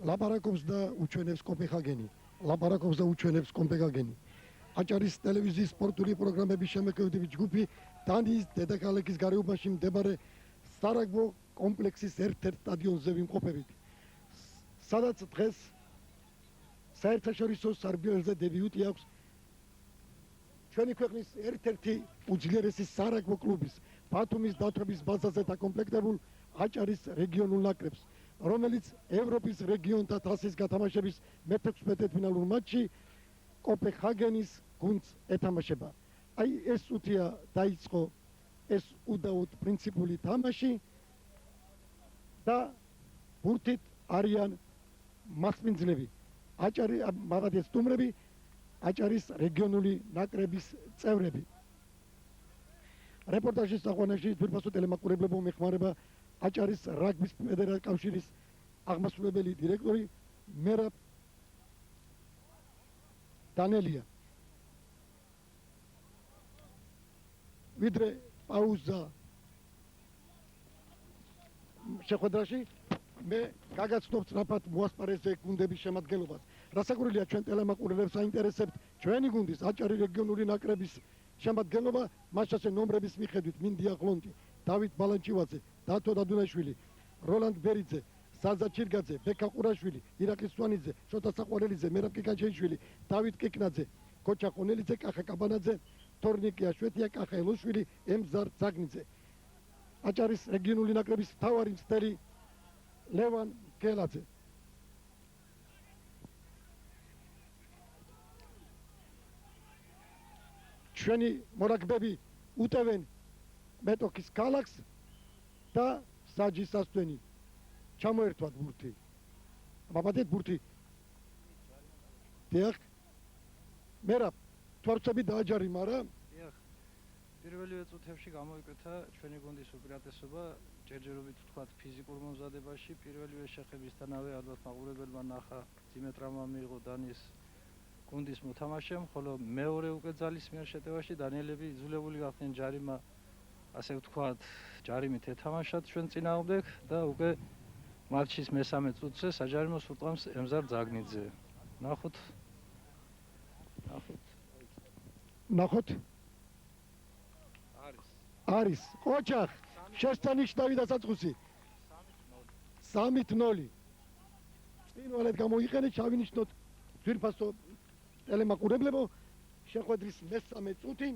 ლაპარაკობს და უჩვენებს კოპენჰაგენი. ლაპარაკობს და უჩვენებს კოპენჰაგენი. აჭარის ტელევიზიის სპორტული პროგრამების შემოქმედების ჯგუფი დანიის დედაქალაქის გარეუბანში მდებარე სარაგბო კომპლექსის ერთ-ერთ სტადიონზე ვიმყოფებით. სადაც დღეს საერთაშორისო სარბიელზე დებიუტი აქვს ჩვენი ქვეყნის ერთ-ერთი უძლიერესი სარაგბო კლუბის ბათუმის დათვების ბაზაზე დაკომპლექტებულ აჭარის რეგიონულ ნაკრებს, რომელიც ევროპის რეგიონთა თასის გათამაშების მე-16 ფინალურ მატჩში კოპენჰაგენის გუნდს ეთამაშება. აი ეს უთია დაიწყო ეს უდაოდ პრინციპული თამაში და ბურთით არიან მასპინძლები. მაგათაც სტუმრები აჭარის რეგიონული ნაკრების წევრები. რეპორტაჟის საყვანაში თვითფასო ტელემაყურებლებო მეხმარება აჭარის რაგბის ფედერაციის კავშირის აღმასრულებელი დირექტორი მერაბ დანელია. ვიდრე პაუზა შეხვედრაში მე გაგაცნობთ რაფად მოასპარეზე გუნდების შემადგენლობას. რასაკვირველია ჩვენ ტელემაყურებლებს აინტერესებთ ჩვენი გუნდის აჭარის რეგიონული ნაკრების შემადგენლობა, მას ასე ნომრების მიხედვით მინდია ღლონტი, დავით ბალანჩივაძე, დათო დადუნაშვილი, როლანდ ბერიძე, საზა ჩირგაძე, ბექა ყურაშვილი, ირაკლი სვანიძე, შოთა საყვარელიძე, მერაბ კიკანჩეიშვილი, დავით კიკნაძე, კოჩა ყონელიძე, კახა კაბანაძე, თორნიკი აშვეთია, კახა ელოშვილი, ემზარ ძაგნიძე. აჭარის რეგიონული ნაკრების მთავარი მცდელი ლევან გელაძე. ჩვენი მორაგბები უტევენ მეტოქის ქალაქს და საჯის სასტვენი. ჩამოერთვათ ბურთი. მამადეთ ბურთი. დიახ. მერაბ, თვალწები დააჯარიმ, არა? დიახ. პირველივე წუთებში გამოიკვეთა ჩვენი გუნდის უპირატესობა, ჯერჯერობით ვთქვათ ფიზიკურ მომზადებაში, პირველივე შეხებისთანავე ალბათ მაყურებელმა ნახა ძიმე ტრავმა მიიღო დანიის გუნდის მოთამაშემ, ხოლო მეორე უკვე ძალის მიერ შეტევაში დანიელები იძულებული გახდნენ ჯარიმა, ასე ვთქვათ, ჯარიმით ეთამაშათ ჩვენ წინააღმდეგ და უკვე მატჩის მესამე წუთზე საჯარიმოს ურტყამს ემზარ ძაგნიძე. ნახოთ. არის. ოჯახ, შესანიშნავი დასაწყისი. 3-0. წინვალედ გამოიყენეთ, ჩავინიშნოთ ძვირფასო ტელემაყურებლებო, შეხვედრის მესამე წუთი.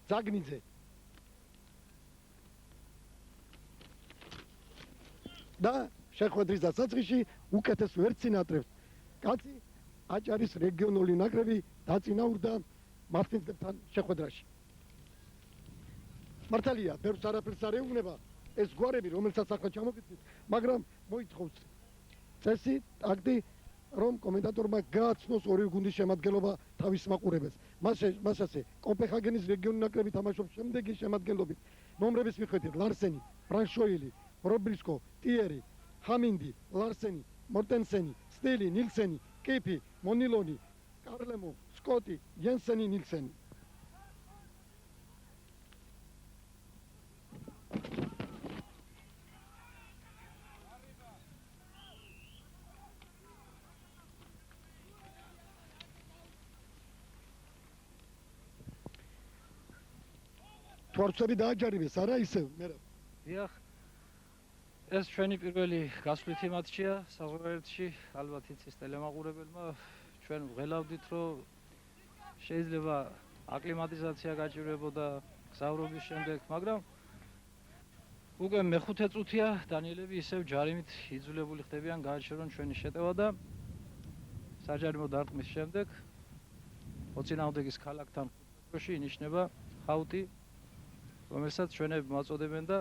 ძაგნიძე. და შეხვედრის დასაწყისში უკეთეს ვერცინატრებს. კაცი აჭარის რეგიონული ნაკრები დაწინაურდა მასპინძლებთან შეხვედრაში. მართალია, ბევრს არაფერს არ ეუბნება ეს გვარები, რომელსაც ახლა ჩამოგიწვით, მაგრამ მოითხოვს წესი, ტაქტი, რომ კომენტატორმა გააცნოს ორივე გუნდის შემადგენლობა თავის მაყურებელს. მას ასე კოპენჰაგენის რეგიონული ნაკრები თამაშობს შემდეგი შემადგენლობით. ნომრების მიხედვით ლარსენი, ბრანშოილი, რობრისკო, ტიერი, ჰამინდი, ლარსენი, მორტენსენი, სტილი, ნილსენი, კიფი, მონილონი, კარლემო, სკოტი, იანსენი, ნილსენი. თვალწები დააჯარიმეს, არა ისევ, მერაბ? დიახ. ეს ჩვენი პირველი გასვლითი მატჩია საზღვარგარეთში, ალბათ იცის ტელემაყურებელმა, ჩვენ ვღელავდით, რომ შეიძლება აკლიმატიზაცია გაჭირვებოდა გზავრობის შემდეგ, მაგრამ უკვე მეხუთე წუთია დანიელები ისევ ჯარიმით იძულებული ხდებიან გააჩერონ ჩვენი შეტევა და საჯარიმო დარტყმის შემდეგ ოცინაუდეგის ქალაქთან ხუთში ინიშნება ხაუტი, რომელსაც ჩვენები მაწოდებენ და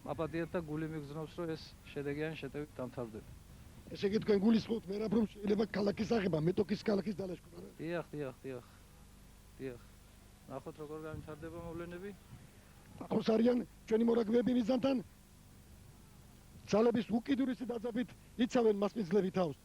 აპატიათ და გული მიგზნობს, რომ ეს შედეგიანი შეტევით დამთავრდება. ესე იგი თქვენ გულისხმობთ მერაბ, რომ შეიძლება ქალაქის აღება, მეტოქის ქალაქის დალაშქვრა, რა? დიახ. ნახოთ როგორ განვითარდება მოვლენები. ახლოს არიან ჩვენი მორაგბეები მიზანთან. ძალების უკიდურესი დაძაბით იცავენ მასპინძლები თავს.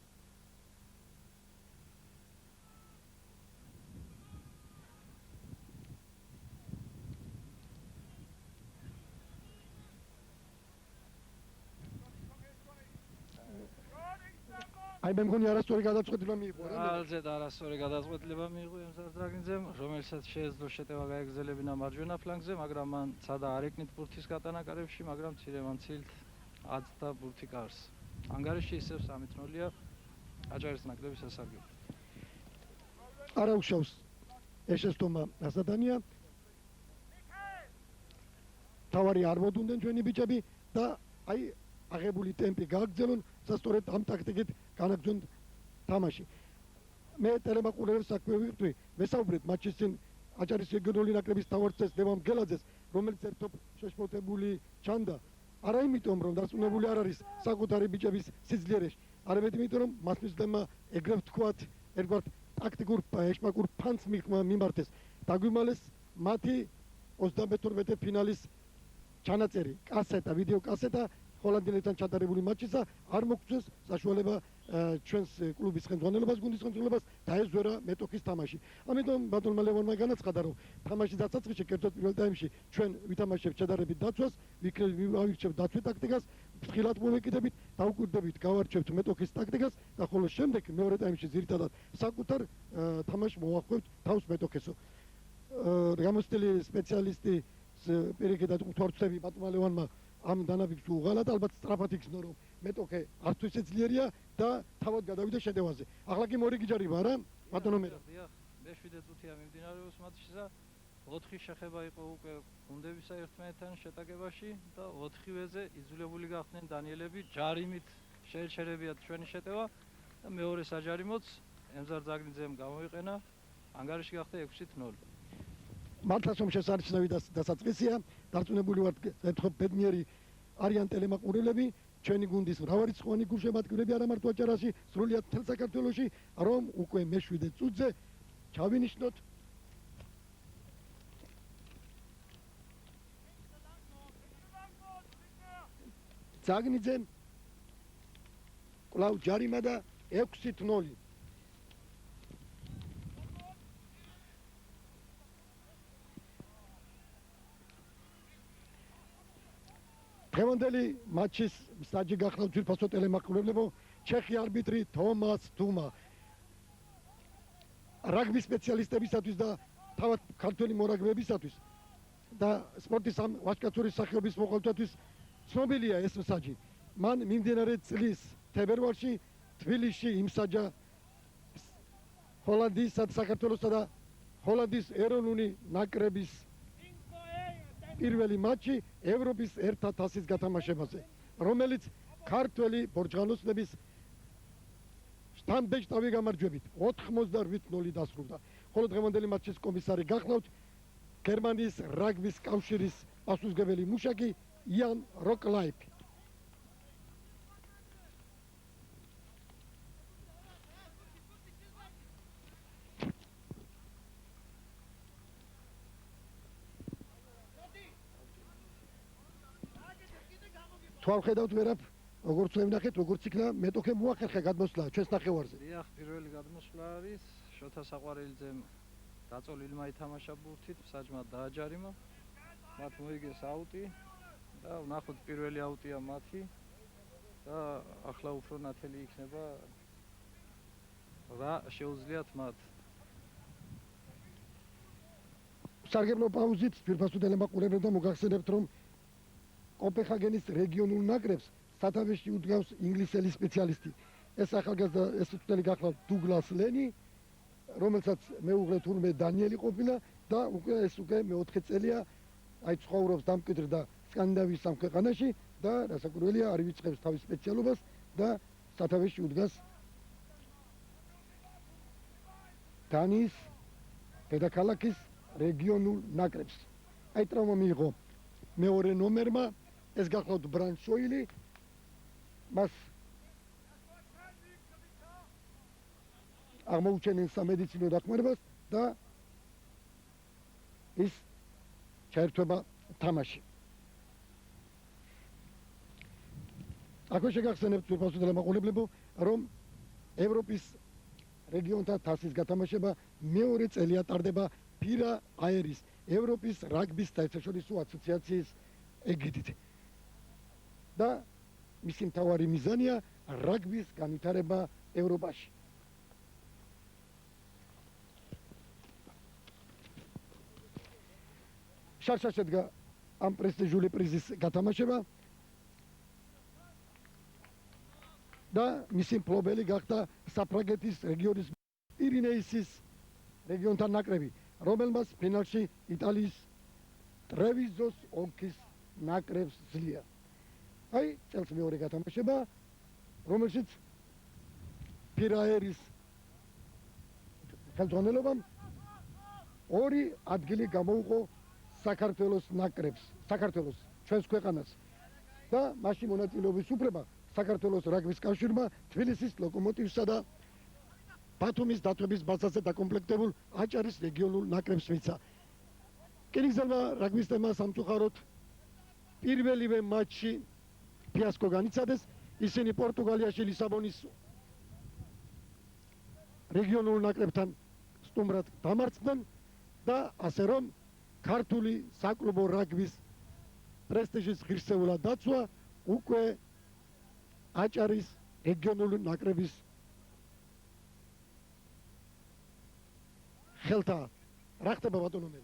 აი მე მგონი არასწორი გადაწყვეტილება მიიღო რა. ალზედ არასწორი გადაწყვეტილება მიიღო ემზარ დრაგინძემ, რომელსაც შეეძლო შეტევა გაეგზელებინა მარჯვენა ფლანგზე, მაგრამ მან ცადა არ ეკნით ბურთის გატანა კარებში, მაგრამ მცირე მანცილით აცდა ბურთი კარს. ანგარიში ისევ 3-0-ია აჭარის ნაკრების სასარგებლოდ. არა უშავს ეს შეცდომა ასადანია. თავარი არ მოდუნდნენ ჩვენი ბიჭები და აი აღებული ტემპი გააგრძელონ, სასწორედ ამ ტაქტიკით განაგრძონ თამაში. მე ტელემაყურებელს საქმე ვიყავი, ვესაუბრეთ მატჩის წინ აჭარის რეგიონული ნაკრების თავმჯდომარეს დევამ გელაძეს, რომელიც ერთობ შეშფოთებული ჩანდა. არა იმიტომ, რომ დარწმუნებული არ არის საკუთარი ბიჭების სიძლიერეში, არამედ იმიტომ, რომ მას მისდემა ეგრევე ვთქვათ, ერთგვარ ტაქტიკურ ეშმაკურ ფანს მიმართეს. დაგვიმალეს მათი 32 ფინალის ჩანაწერი, კასეტა, ვიდეო კასეტა ჰოლანდიელებთან ჩატარებული მატჩისა არ მოგწევს საშუალება ჩვენს კლუბის ხელმძღვანელობას, გუნდის ხელმძღვანელობას დაეძვერა მეტოქის თამაში. ამიტომ ბატონმა ლევონმა განაცხადა, რომ თამაშის დასაწყისში, კერძოდ პირველ ტაიმში ჩვენ ვითამაშებთ შედარებით დაცვას, ვივირჩევთ დაცვის ტაქტიკას, ფრთხილად მოვეკიდებით, დავუკვირდებით, გავარჩევთ მეტოქის ტაქტიკას და ხოლო შემდეგ მეორე ტაიმში ძირითადად საკუთარ თამაშს მოვახვევთ თავს მეტოქესო. გამოცდილი სპეციალისტი პირიქითაც უთვალწები ბატონმა ლევონმა ამ დანაბიჯს უღალატ, ალბათ სწრაფად იგრძნო, რომ მეტოქე არცთვით შეძლიერია და თავად გადავიდა შეტევაზე. ახლა კი მორიგი ჯარიბა რა, ბატონო მერა. მე 7 წუთია მიმდინარეობს მატჩისა. 4 შეხება იყო უკვე გუნდებისა ერთმანეთთან შეტაკებაში და 4-ვეზე იძულებული გახდნენ დანიელები ჯარიმით შეეჩერებიათ ჩვენი შეტევა და მეორე საჯარიმოც ემზარ ძაგნიძემ გამოიყენა. ანგარიში გახდა 6-0. მართლაც რომ შესანიშნავი დასაწყისია, დარწმუნებული ვარ, ეთქო ბედნიერი არიან ტელემაყურებლები, ჩვენი გუნდის მრავალრიცხოვანი გულშემატკივრები არა მარტო აჭარაში, სრულიად მთელ საქართველოში, რომ უკვე მე-7 წუთზე ჩავინიშნოთ ძაგნიძემ კვლავ ჯარიმა და 6-0. დღევანდელი მატჩის მსაჯი გახლავთ ძვირფასო ტელემაყურებლებო, ჩეხი არბიტრი თომას თუმა. რაგბის სპეციალისტებისათვის და თავად ქართველი მორაგბეებისათვის და სპორტის ამ ვაჟკაცური სახეობის მოყოლთათვის ცნობილია ეს მსაჯი. მან მიმდინარე წლის თებერვალში თბილისში იმსაჯა ჰოლანდიისა და საქართველოსა და ჰოლანდიის ეროვნული ნაკრების პირველი მატჩი ევროპის ერთა თასის გათამაშებაზე, რომელიც ქართველი ბორჯღანოსნების შტამბეჭდავი გამარჯვებით 88-0 დასრულდა. ხოლო დღევანდელი მატჩის კომისარი გახლავთ გერმანიის რაგბის კავშირის პასუხისმგებელი მუშაკი იან როკლაიფი. თვალ ხედავთ ვერაფ, როგორც ვენახეთ, როგორც იქნა მეტოქე მოახერხა გადმოსვლა ჩვენს ნახევარზე. დიახ, პირველი გადმოსვლა არის შოთა საყვარელიძემ დაწოლილმა ითამაშა ბურთით, მსაჯმა დააჯარიმა. მათ მოიგეს აუტი და ვნახოთ პირველი აუტია მათი და ახლა უფრო ნათელი იქნება რა შეუძლიათ მათ. სარგებლო პაუზით ძვირფასო ტელემაყურებლებთან მოგახსენებთ, რომ კოპენჰაგენის რეგიონულ ნაკრებს სათავეში უდგავს ინგლისელი სპეციალისტი. ეს ახალგაზრდა ეს წუთელი გახლავთ დუგლას ლენი, რომელსაც მეუღლე თურმე დანიელი ყოფილა და უკვე ეს უკვე მე-4 წელია აი ცხოვრობს დამკვიდრდა სკანდინავიის სამ ქვეყანაში და რასაკვირველია არ ვიწყებს თავის სპეციალობას და სათავეში უდგას დანიის დედაქალაქის რეგიონულ ნაკრებს. აი ტრავმა მიიღო მეორე ნომერმა, ეს გახლავთ ბრანშოილი, მას აღმოუჩენენ სამედიცინო დახმარებას და ის ჩაერთვება თამაში. აქვე შეგახსენებთ ძვირფასო ტელემაყურებლებო, რომ ევროპის რეგიონთა თასის გათამაშება მეორე წელია ტარდება ფირა აერის ევროპის რაგბის საერთაშორისო ასოციაციის ეგიდით. და მისი მთავარი მიზანია რაგბის განვითარება ევროპაში. შარშა შედგა ამ პრესტიჟული პრიზის გათამაშება და მისი მფლობელი გახდა საფრანგეთის რეგიონის პირინეისის რეგიონთან ნაკრები, რომელმაც ფინალში იტალიის ტრევიზოს ოლქის ნაკრებს ძლია. აი, წელს მეორე გათამაშება, რომელშიც ფირაერის ხელმძღვანელობამ ორი ადგილი გამოუყო საქართველოს ნაკრებს, საქართველოს ჩვენს ქვეყანას და მასში მონაწილეობის უფლება საქართველოს რაგბის კავშირმა თბილისის ლოკომოტივსა და ბათუმის დათვების ბაზაზე დაკომპლექტებულ აჭარის რეგიონულ ნაკრებს მიცა. რკინიგზელმა რაგბისტებმა სამწუხაროდ პირველივე მატჩში ფიასკო განიცადეს. ისინი პორტუგალიაში ლისაბონის რეგიონულ ნაკრებთან სტუმრად დამარცხდნენ და ასე რომ ქართული საკლუბო რაგბის პრესტიჟის ღირსეულად დაცვა უკვე აჭარის რეგიონული ნაკრების ხელთა. რა ხდება ბატონო მე?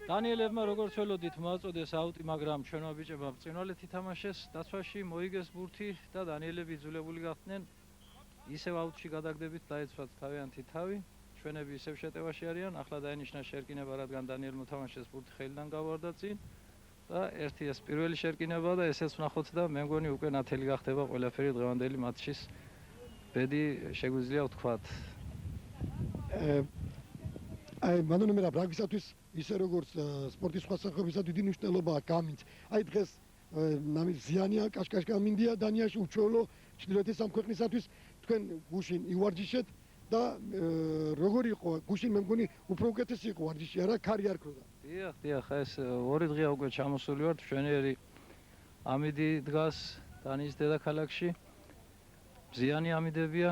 დანიელებმა როგორც ველოდით მოაწოდეს აუტი, მაგრამ ჩვენმა ბიჭებმა ბრწყინვალედ ითამაშეს, დაცვაში მოიგეს ბურთი და დანიელები იძულებული გახდნენ ისევ აუტში გადაგდებით დაეცვათ თავიანთი თავი. ჩვენები ისევ შეტევაში არიან, ახლა დაენიშნა შერკინება, რადგან დანიელ მოთამაშეს ბურთი ხელიდან გავარდა წინ და ერთი ეს პირველი შერკინება და ესეც ვნახოთ და მე მგონი უკვე ნათელი გახდება ყველაფერი დღევანდელი მატჩის ბედი შეგვიძლია ვთქვათ. აი, ბატონო მე რაგბისათვის ისე როგორც სპორტის სხვა სახეობისა დიდი მნიშვნელობაა გამინც. აი დღეს ნამის ზიანია კაშკაშ გამინდია დანიაში უჩვეულო ჩრდილოეთის ამ ქვეყნისათვის თქვენ გუშინ ივარჯიშეთ და როგორი იყო გუშინ მე მგონი უფრო უკეთესი იყო ვარჯიში არა ქარი არ ქროდა. დიახ, ეს ორი დღეა უკვე ჩამოსული ვართ, მშვენიერი ამიდი დგას დანიის დედაქალაქში. მზიანი ამიდებია.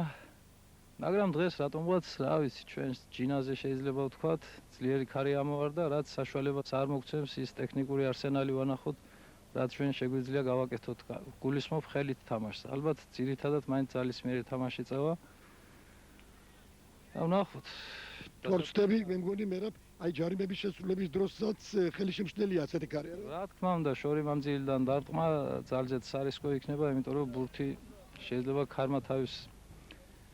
მაგრამ დღეს რატომღაც რა ვიცი ჩვენს ჯინაზე შეიძლება ვთქვათ ძლიერი ქარი ამოვარდა, რაც საშუალებას არ მოგცემს ის ტექნიკური არსენალი ვანახოთ, რაც ჩვენ შეგვიძლია გავაკეთოთ. გულისხმობ ხელით თამაშს. ალბათ ძირითადად მაინც ძალისმიერი თამაში წავა. და ვნახოთ. თორცდები მე მგონი მე აი ჯარიმების შესრულების დროსაც ხელისშემშლელია ასეთი ქარი არა? რა თქმა უნდა, შორი მამძილიდან დარტყმა ძალზედ სარისკო იქნება, იმიტომ რომ ბურთი შეიძლება ქარმა თავის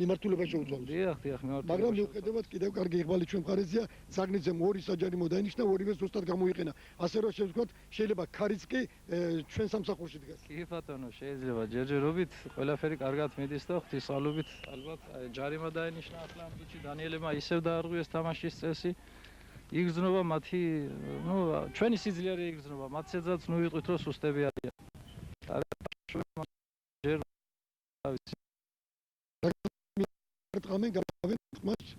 მიმართულება შეუძლოს. დიახ, მიმართულება. მაგრამ მიუხედავად კიდევ კარგი იღვალი ჩვენ მხარეზეა, საგნიძემ ორი საჯარიმო დაინიშნა, ორივე ზუსტად გამოიყენა. ასე რომ შევთქვათ, შეიძლება ქარიც კი ჩვენ სამსახურში დგას. კი ბატონო, შეიძლება ჯერჯერობით ყველაფერი კარგად მიდის და ღვთისმშობლობით ალბათ ჯარიმა დაინიშნა ახლა ამ ბიჭი დანიელებმა ისევ დაარღვიეს თამაშის წესი. იგრძნობა მათი, ჩვენი სიძლიერე იგრძნობა, მათცეძაც ვიტყვით რომ სუსტები არიან. რატყამენ გავავენ თმაში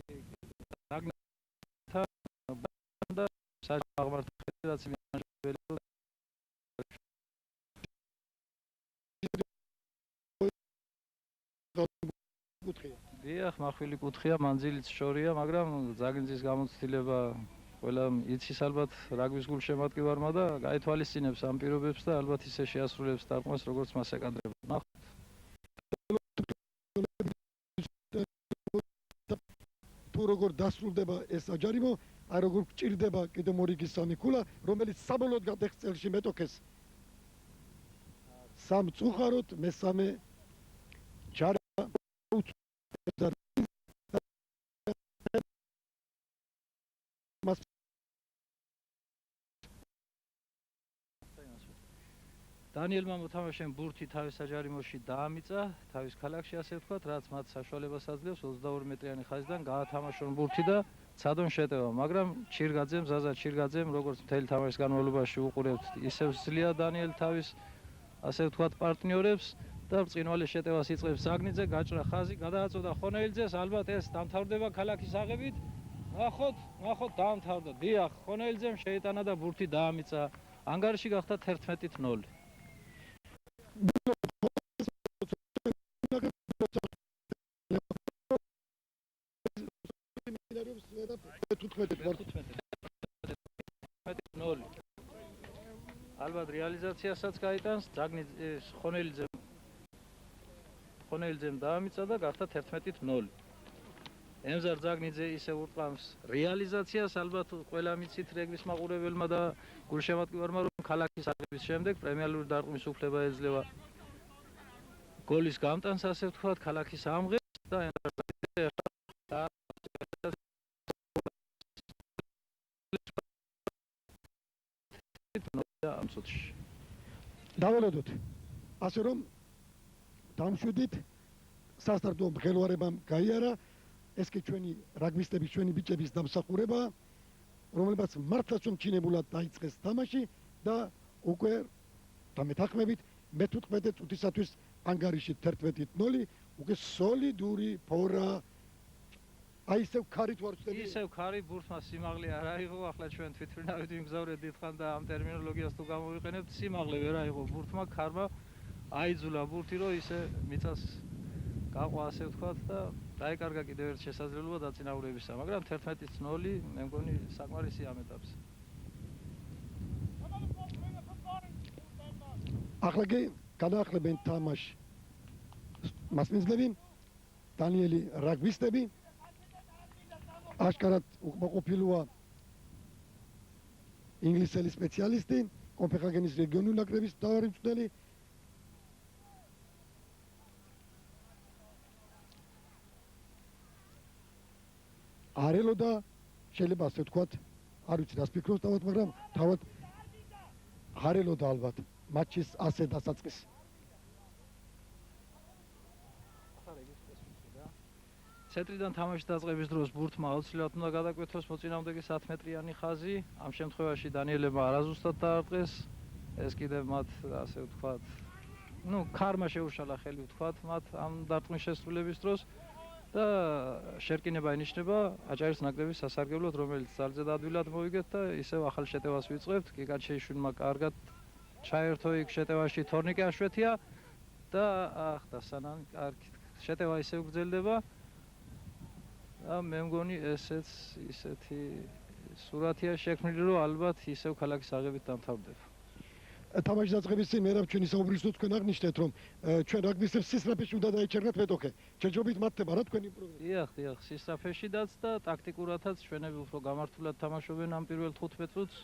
და საერთაშორისო კუთხეა. დიახ, მახვილი კუთხეა, მანძილიც შორია, მაგრამ ზაგინძის გამოცდილება ყველა იცის ალბათ რაგბის გულშემატკივარმა და გაითვალისწინებს ამ პირობებს და ალბათ ისე შეასრულებს დარტყმას, როგორც მას ეკადრება. თუ როგორ დასრულდება ეს საჯარიმო, აი როგორ გჭირდება კიდევ მორიგი სამი ქულა, რომელიც საბოლოოდ გადახს წელში მეტოქეს. სამწუხაროდ მესამე ჯარიმა დანიელმა მოთამაშემ ბურთი თავის საჯარიმოში დაამიწა, თავის ქალაქში ასე ვთქვათ, რაც მათ საშუალებას აძლევს 22 მეტრიანი ხაზიდან გაათამაშონ ბურთი და ცადონ შეტევა, მაგრამ ჩირგაძემ, ზაზა ჩირგაძემ, როგორც მთელი თამაშის განმავლობაში უყურებთ, ისევ სძლია დანიელ თავის ასე ვთქვათ პარტნიორებს და ბრწყინვალე შეტევას იწყებს საგნიძე, გაჭრა ხაზი, გადააწოდა ხონელიძეს, ალბათ ეს დამთავრდება ქალაქის აღებით. ნახოთ, დაამთავრდა. დიახ, ხონელიძემ შეიტანა და ბურთი დაამიწა. ანგარიში გახდა 11-0. ალბათ რეალიზაციასაც გაიტანს ხონელიძემ გონელიძემ დაამიწა და გახდა 11-0. ემზარ ძაგნიძე ისე ურტყამს რეალიზაციას, ალბათ ყველა მიცით რეგბის მაყურებელმა და გულშემატკივარმა, რომ ქალაქის აღების შემდეგ პრემიალური დარტყმის უფლება ეძლევა გოლის გამტანს, ასე ვთქვათ, ქალაქის ამღებს და ამ წუთში დაველოდოთ. ასე რომ დამშვიდით სასტარტო მღელვარებამ გაიარა ეს კი ჩვენი რაგბისტების, ჩვენი ბიჭების დამსახურება, რომლებაც მართლაც ჩინებულად დაიწყეს თამაში და უკვე დამეთანხმებით მე-15 წუთისათვის ანგარიში 11-0 უკვე სოლიდური ფორა აი ისევ ქარით ვარ ვწდები. ისევ ქარი ბურთმა სიმაღლე არ აიღო, ახლა ჩვენ თვითმფრინავით ვიმგზავრეთ დიდხან და ამ ტერმინოლოგიას თუ გამოვიყენებთ, სიმაღლე ვერ აიღო ბურთმა, ქარმა აიძულა ბურთი, რომ ისე მიწას გაყვა, ასე ვთქვათ და დაეკარგა კიდევ ერთ შესაძლებლობა დაწინაურებისა, მაგრამ 11-0 მე მგონი საკმარისი ამ ეტაპზე. ახლა კი გადაახლებენ თამაში მასპინძლები, დანიელი რაგბისტები, აშკარად უკმაყოფილოა ინგლისელი სპეციალისტი, კოპენჰაგენის რეგიონული ნაკრების მთავარი მწვრთნელი. არელო და შეიძლება ასე ვთქვათ, არ ვიცი რას ფიქრობს თავად, მაგრამ თავად არელო და ალბათ მატჩის ასე დასაწყისი. ცენტრიდან თამაშის დაწყების დროს ბურთმა აუცილებლად უნდა გადაკვეთოს მოწინააღმდეგე 10 მეტრიანი ხაზი. ამ შემთხვევაში დანიელებმა არაზუსტად დაარტყეს. ეს კიდევ მათ ასე ვთქვათ, ქარმა შეუშალა ხელი ვთქვათ მათ ამ დარტყმის შესრულების დროს და შერკინება ინიშნება აჭარის ნაკრების სასარგებლოდ, რომელიც ძალზე ადვილად მოვიგეთ და ისევ ახალ შეტევას ვიწყებთ. კიკაჩეიშვილმა კარგად ჩაერთო იქ შეტევაში თორნიკე აშვეთია და დასანან კარგი შეტევა ისევ გრძელდება. და მე მგონი ესეც ისეთი სურათია შექმნილი, რომ ალბათ ისევ ქალაქის აღებით დამთავრდება. თამაშის დაწყების წინ მერაბ ჩვენი საუბრის თუ თქვენ აღნიშნეთ, რომ ჩვენ რაგბისტებს სისწრაფეში უნდა დაეჩერნათ მეტოქე. ჯერჯერობით მათდება რა თქვენი პროგრამა? დიახ, სისწრაფეშიდაც და ტაქტიკურადაც ჩვენები უფრო გამართულად თამაშობენ ამ პირველ 15 წუთს.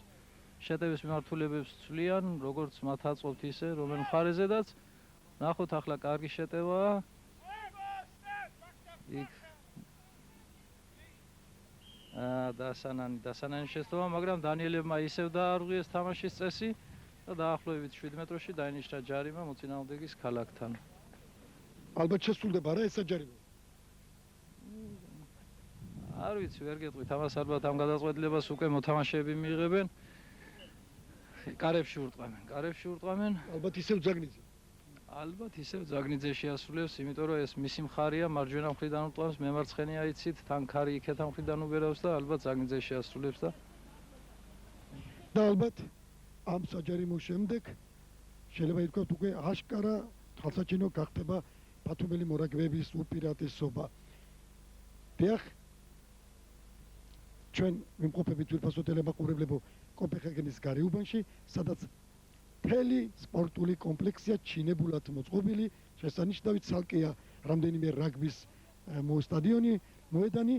შეტევის მიმართულებებს ცვლიან, როგორც მათ აწყობთ ისე, რომელ მხარეზედაც. ნახოთ ახლა კარგი შეტევაა. იქ დასანანი შეცდომა, მაგრამ დანიელებმა ისევ დაარღვიეს თამაშის წესი და დაახლოებით 7 მეტრში დაინიშნა ჯარიმა მოწინააღმდეგის ქალაქთან. ალბათ შესრულდება რა ეს საჯარიმო? არ ვიცი, ვერ გეტყვით, ამას ალბათ ამ გადაწყვეტილებას უკვე მოთამაშეები მიიღებენ. კარებში ურტყამენ. ალბათ ისევ ძაგნიძე. ალბათ ისევ ძაგნიძე შეასრულებს, იმიტომ რომ ეს მისი მხარია, მარჯვენა მხრიდან ურტყამს, მემარცხენე აიცით, თან ქარი იქეთა მხრიდან უბერავს და ალბათ ძაგნიძე შეასრულებს და ალბათ ამ საჯარიმოს შემდეგ შეიძლება ითქვათ უკვე აშკარა თვალსაჩინო გახდება პათუმელი მორაგბეების უპირატესობა. დიახ, ჩვენ ვიმყოფებით ძვირფასო ტელემაყურებლებო კოპენჰაგენის გარეუბანში, სადაც მთელი სპორტული კომპლექსია ჩინებულად მოწყობილი, შესანიშნავი ცალკეა რამდენიმე რაგბის სტადიონი, მოედანი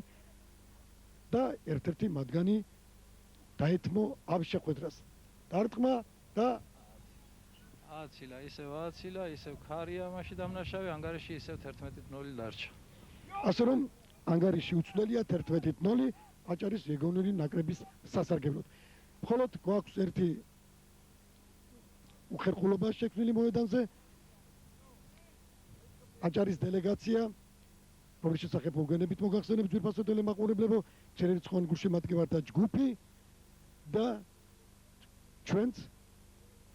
და ერთ-ერთი მათგანი დაეთმო ამ შეხვედრას. დარტყმა და ააცილა, ისევ ქარია მასში დამნაშავე, ანგარიში ისევ 11-0 დარჩა. ასე რომ ანგარიში უცვლელია 11-0 აჭარის რეგიონული ნაკრების სასარგებლოდ. მხოლოდ გვაქვს ერთი უხერხულობა შექმნილი მოედანზე. აჭარის დელეგაცია, რომლის შესახებ მოგონებით მოგახსენებთ ძვირფასო ტელემაყურებლებო, ჩერერიცხოვანი გულშემატკივართა ჯგუფი და ჩვენც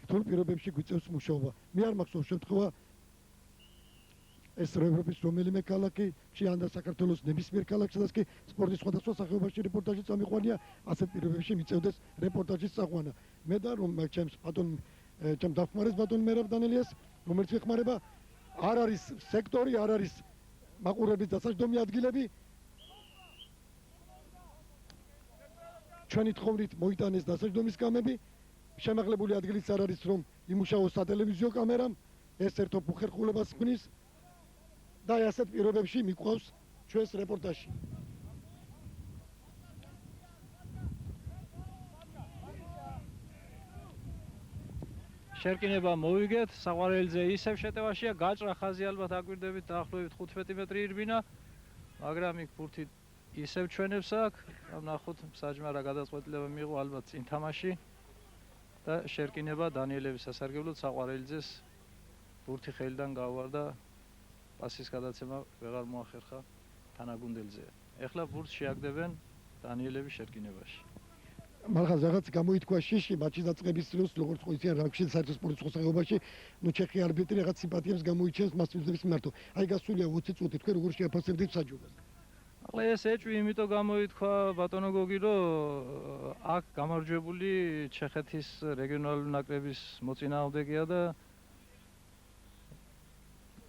რთულ პირობებში გვიწევს მუშაობა. მე არ მახსოვს შემთხვევა ეს ევროპის რომელიმე ქალაქში ან და საქართველოს ნებისმიერ ქალაქში, სადაც კი სპორტის სხვადასხვა სახეობაში რეპორტაჟი წამიყვანია, ასეთ პირობებში მიწევდეს რეპორტაჟის წაყვანა. მე და რომ ჩემს დახმარეს ბატონ მერაბ დანელიას, რომელიც ეხმარება, არ არის სექტორი, არ არის მაყურებლის დასაჯდომი ადგილები. ჩვენი თხოვნით მოიტანეს დასაჯდომის კამები, შემაღლებული ადგილიც არ არის, რომ იმუშაოს სატელევიზიო კამერამ, ეს ერთობ უხერხულებას ქმნის და ასეთ პირობებში მიყვავს ჩვენს რეპორტაჟში. შერკინება მოვიგეთ, საყვარელიძე ისევ შეტევაშია, გაჭრა ხაზი ალბათ აკვირდებით დაახლოებით 15 მეტრი ირბინა, მაგრამ იქ ბურთი ისევ ჩვენებს აქ, ნახოთ საჯმარა გადაწყვეტილება მიიღო ალბათ წინ თამაში და შერკინება დანიელების სასარგებლოდ საყვარელიძეს ბურთი ხელიდან გავარდა, პასის გადაცემა ვეღარ მოახერხა თანაგუნდელზე. ეხლა ბურთს შეაგდებენ დანიელების შერკინებაში. მალხაზ რაღაც გამოითქვა შიში მატჩის დაწყების დროს როგორც ყოიციან რაგბში საერთო სპორტის խոսაღებაში ჩეხი არბიტრი რაღაც სიმპათიებს გამოიჩენს მასპინძლების მიმართ. აი გასულია 20 წუთი თქვენ როგორ შეაფასებთ საჯობას? ახლა ეს ეჭვი იმიტომ გამოითქვა ბატონო გოგი რომ აქ გამარჯვებული ჩეხეთის რეგიონალური ნაკრების მოწინააღმდეგეა და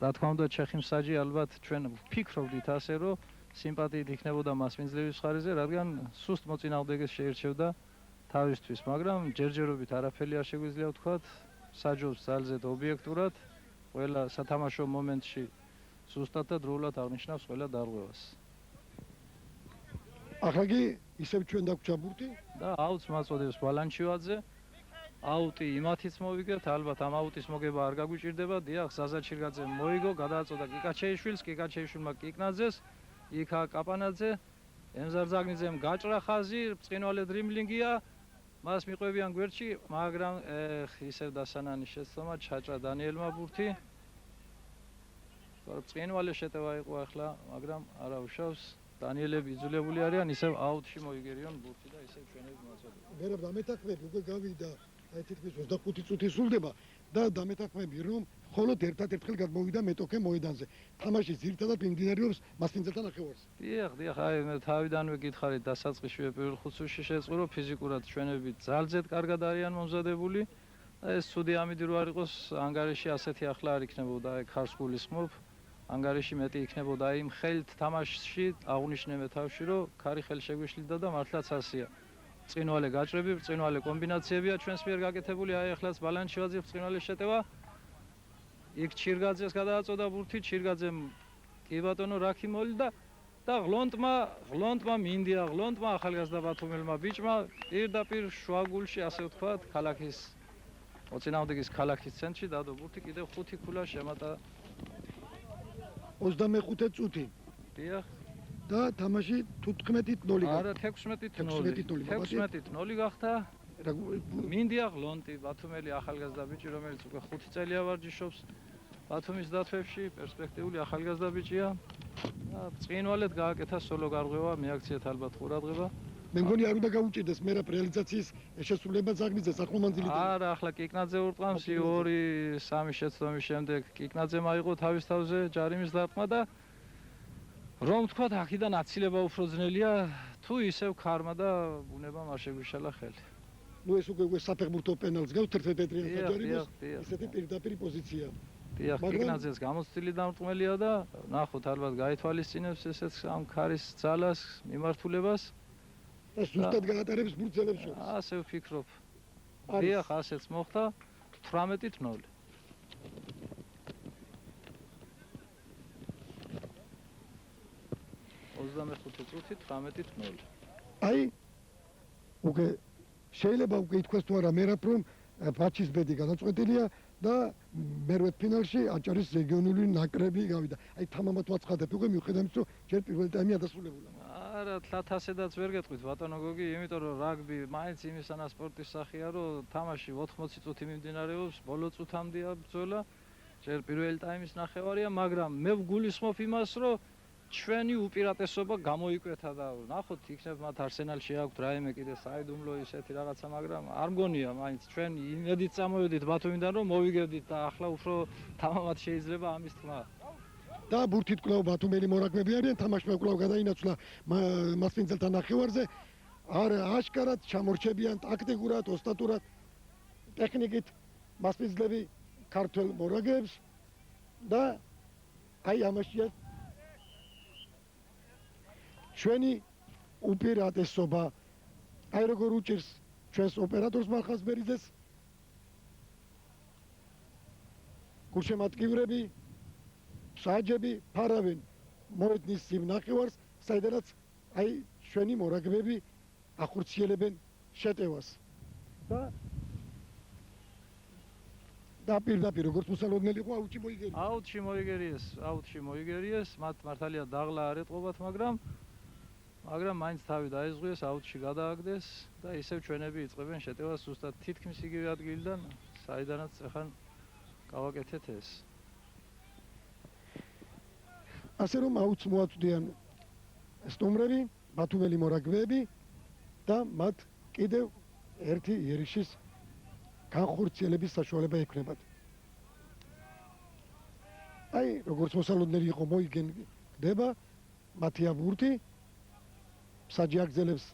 რა თქმა უნდა ჩეხი მსაჯი ალბათ ჩვენ ვფიქრობდით ასე რომ სიმპათიით იქნებოდა მასპინძლების მხარეზე, რადგან სუსტ მოწინააღმდეგეს შეირჩევდა თავისთვის, მაგრამ ჯერჯერობით არაფერი არ შეგვიძლია ვთქვათ, საჯობს ძალზედ ობიექტურად, ყველა სათამაშო მომენტში სუსტად და დროულად აღნიშნავს ყველა დარღვევას. ახლა კი ისევ ჩვენ დაგვჭა ბურთი და აუტს მაწოდებს ბალანჩივაძე. აუტი იმათიც მოვიგებთ, ალბათ ამ აუტის მოგება არ გაგვიჭირდება. დიახ, ზაზა ჩირგაძემ მოიგო, გადააწოდა კიკაჩეიშვილს, კიკაჩეიშვილმა კიკნაძეს, იქა კაპანაძე, ემზარძაგნიძემ გაჭრა ხაზი, ბრწყინვალე დრიბლინგია, მას მიყვებიან გვერდში, მაგრამ ისევ დასანანი შეცდომა ჩაჭრა დანიელმა ბურთი. ბრწყინვალე შეტევა იყო ახლა, მაგრამ არა უშავს. დანიელები იძულებული არიან ისევ აუტში მოიგერიონ ბურთი და ისევ ჩვენები მოაწოდებენ. მერაბ დამეთანხმები უკვე გავიდა აი თითქმის 25 წუთი სრულდება და დამეთანხმები რომ მხოლოდ ერთადერთხელ გადმოვიდა მეტოქე მოედანზე. თამაში ძირითადად მიმდინარეობს მასპინძელთან ნახევარზე. დიახ, აი მე თავიდანვე გითხარით დასაწყისშივე პირველ ხუთში შეწყურო ფიზიკურად ჩვენები ძალზედ კარგად არიან მომზადებული და ეს ცუდი ამიდი რო არ იყოს ანგარიში ასეთი ახლა არ იქნებოდა აი ხარს გულისხმობ. ანგარიში მეტი იქნებოდა იმ ხელთ თამაშში აღნიშნე თავში რომ ქარი ხელ შეგვიშლიდა და მართლაც ასეა. ბრწყინვალე გაჭრები, ბრწყინვალე კომბინაციებია ჩვენს მიერ გაკეთებული, აი ახლაც ბალანჩივაძე ბრწყინვალე შეტევა. იქ ჩირგაძეს გადააწოდა ბურთი, ჩირგაძემ კი ბატონო რაქი მოლიდა და ღლონტმა მინდია, ღლონტმა ახალგაზრდა ბათუმელმა ბიჭმა პირდაპირ შუაგულში ასე ვთქვათ, ქალაქის მოწინააღმდეგის ქალაქის ცენტრში დადო ბურთი, კიდევ 5 ქულა შემატა 25 წუთი. დიახ. და თამაში 15-0 არა 16-0 გახდა. მინდია ღლონტი, ბათუმელი ახალგაზრდა ბიჭი, რომელიც უკვე 5 წელია ვარჯიშობს ბათუმის დათვებში, პერსპექტიული ახალგაზრდა ბიჭია. და ბრწყინვალედ გააკეთა სოლო გარღვევა, მიაქციეთ ალბათ ყურადღება. მე მგონი არ უნდა გაუჭირდეს მერაბ რეალიზაციის შესრულება ზაგნიძეს ახლომანძილიდან. არა, ახლა კიკნაძე ურტყამს 2-3 შეცდომის შემდეგ კიკნაძემ აიღო თავის თავზე ჯარიმის დარტყმა და რომ თქვათ აქედან აცილება უფრო ძნელია თუ ისევ ქარმა და ბუნებამ არ შეგვიშალა ხელი. ნუ ეს უკვე საფეხბურთო პენალს გავს 11 მეტრიან საჯარიმოს ესეთი პირდაპირ პოზიცია. დიახ, კიკნაძეს გამოცდილი დამრტყმელია და ნახოთ ალბათ გაითვალისწინებს ესეც ამ ქარის ძალას, მიმართულებას. და ზუსტად გაატარებს ბურთელებს შორის. ასე ვფიქრობ. დიახ, ასეც მოხდა 18-0. წუთი 18-0. აი უკვე შეიძლება უკვე ითქვას თუ არა მერაბ რომ მატჩის ბედი გადაწყვეტილია და მერვე ფინალში აჭარის რეგიონული ნაკრები გავიდა. აი თამამად ვაცხადებ უკვე მიუხედავად იმისა რომ ჯერ პირველი ტაიმი ადასრულებულა. არა, თლათ ასედაც ვერ გეტყვით ბატონო გოგი, იმიტომ რომ რაგბი მაინც იმისანა სპორტის სახეა, რომ თამაში 80 წუთი მიმდინარეობს, ბოლო წუთამდეა ბრძოლა. ჯერ პირველი ტაიმის ნახევარია, მაგრამ მე ვგულისხმობ იმას, რომ ჩვენი უპირატესობა გამოიკვეთა და ნახოთ იქნებ მათ არსენალში აქვთ რაიმე კიდე საიდუმლო ისეთი რაღაცა, მაგრამ არ მგონია მაინც ჩვენ იმედით წამოვედით ბათუმიდან რომ მოვიგებდით და ახლა უფრო თამამად შეიძლება ამის თქმა. და ბურთით კვლავ ბათუმელი მორაგბები არიან, თამაშმა კვლავ გადაინაცვლა მასპინძელთან ნახევარზე. არა აშკარად ჩამორჩებიან ტაქტიკურად, ოსტატურად, ტექნიკით მასპინძლები ქართველ მორაგბებს და აი ამაშია ჩვენი უპირატესობა. აი როგორ უჭირს ჩვენს ოპერატორს მალხაზ ბერიძეს. გულშემატკივრები საჯები ფარავენ მოედნის იმ ნახევარს, საიდანაც აი ჩვენი მორაგბეები ახორციელებენ შეტევას. და პირდაპირ როგორც მოსალოდნელი იყო აუტში მოიგერიეს. აუტში მოიგერიეს, მათ მართალია დაღლა არ ეტყობათ, მაგრამ მაინც თავი დაიზღვიეს, აუტში გადააგდეს და ისევ ჩვენები იწყებენ შეტევას ზუსტად თითქმის იგივე ადგილიდან, საიდანაც ახლა გავაკეთეთ ეს. ასე რომ აუტს მოაწვდიან სტუმრები, ბათუმელი მორაგბეები და მათ კიდევ ერთი იერიშის განხორციელების საშუალება ექნებათ. აი, როგორც მოსალოდნელი იყო მოიგდება მათი აბურთი, საჯი აგზელებს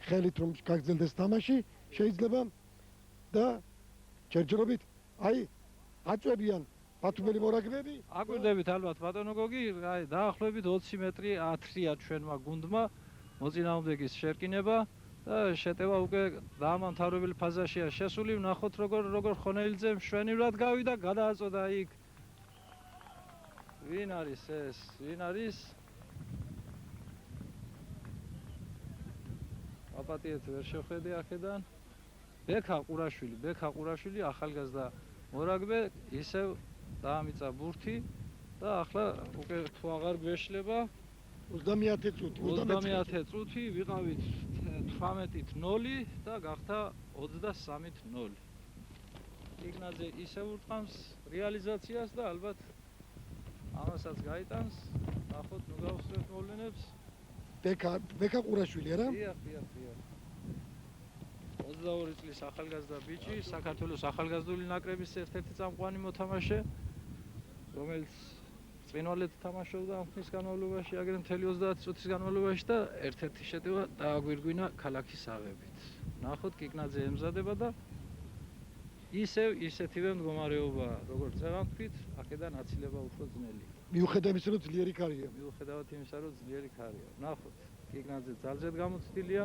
ხელით რომ გაგზელდეს თამაში, შეიძლება და ჯერჯერობით აი აწვევიან ბათუმელი მორაგბეები. აკვირდებით ალბათ ბატონო გოგი, აი დაახლოებით 20 მეტრი ათრია ჩვენმა გუნდმა მოწინააღმდეგის შერკინება და შეტევა უკვე დაამთავრებელი ფაზაშია შესული. ვნახოთ როგორ ხონელიძე მშვენივრად გავიდა, გადააწოდა იქ. ვინ არის ეს? ვინ არის? აპატიეთ ვერ შეხვედე აქედან. ბექა ყურაშვილი ახალგაზრდა მორაგბე, ისევ დაამიწა ბურთი და ახლა უკვე თუ აღარ გვეშლება 30 წუთი ვიყავით 18-0 და გახდა 23-0. იგნაძე ისევ ურტყამს რეალიზაციას და ალბათ ამასაც გაიტანს. ნახოთ ნუ გავხსნათ მოვლენებს. ბექა ყურაშვილი არა? დიახ. 22 წლის ახალგაზრდა ბიჭი, საქართველოს ახალგაზრდული ნაკრების ერთ-ერთი წამყვანი მოთამაშე, რომელიც წინვალედ თამაშობდა ამ ხნის განმავლობაში, აგერ მთელი 30 წუთის განმავლობაში და ერთ-ერთი შეტევა დააგვირგვინა ქალაქის აღებით. ნახოთ კიკნაძე ემზადება და ისეთივე მდგომარეობა, როგორც წევან თქვით, აქედან აცილება უფრო ძნელია. მიუხედავად იმისა, რომ ძლიერი ქარია. ნახოთ, კიკნაძე ძალზედ გამოცდილია.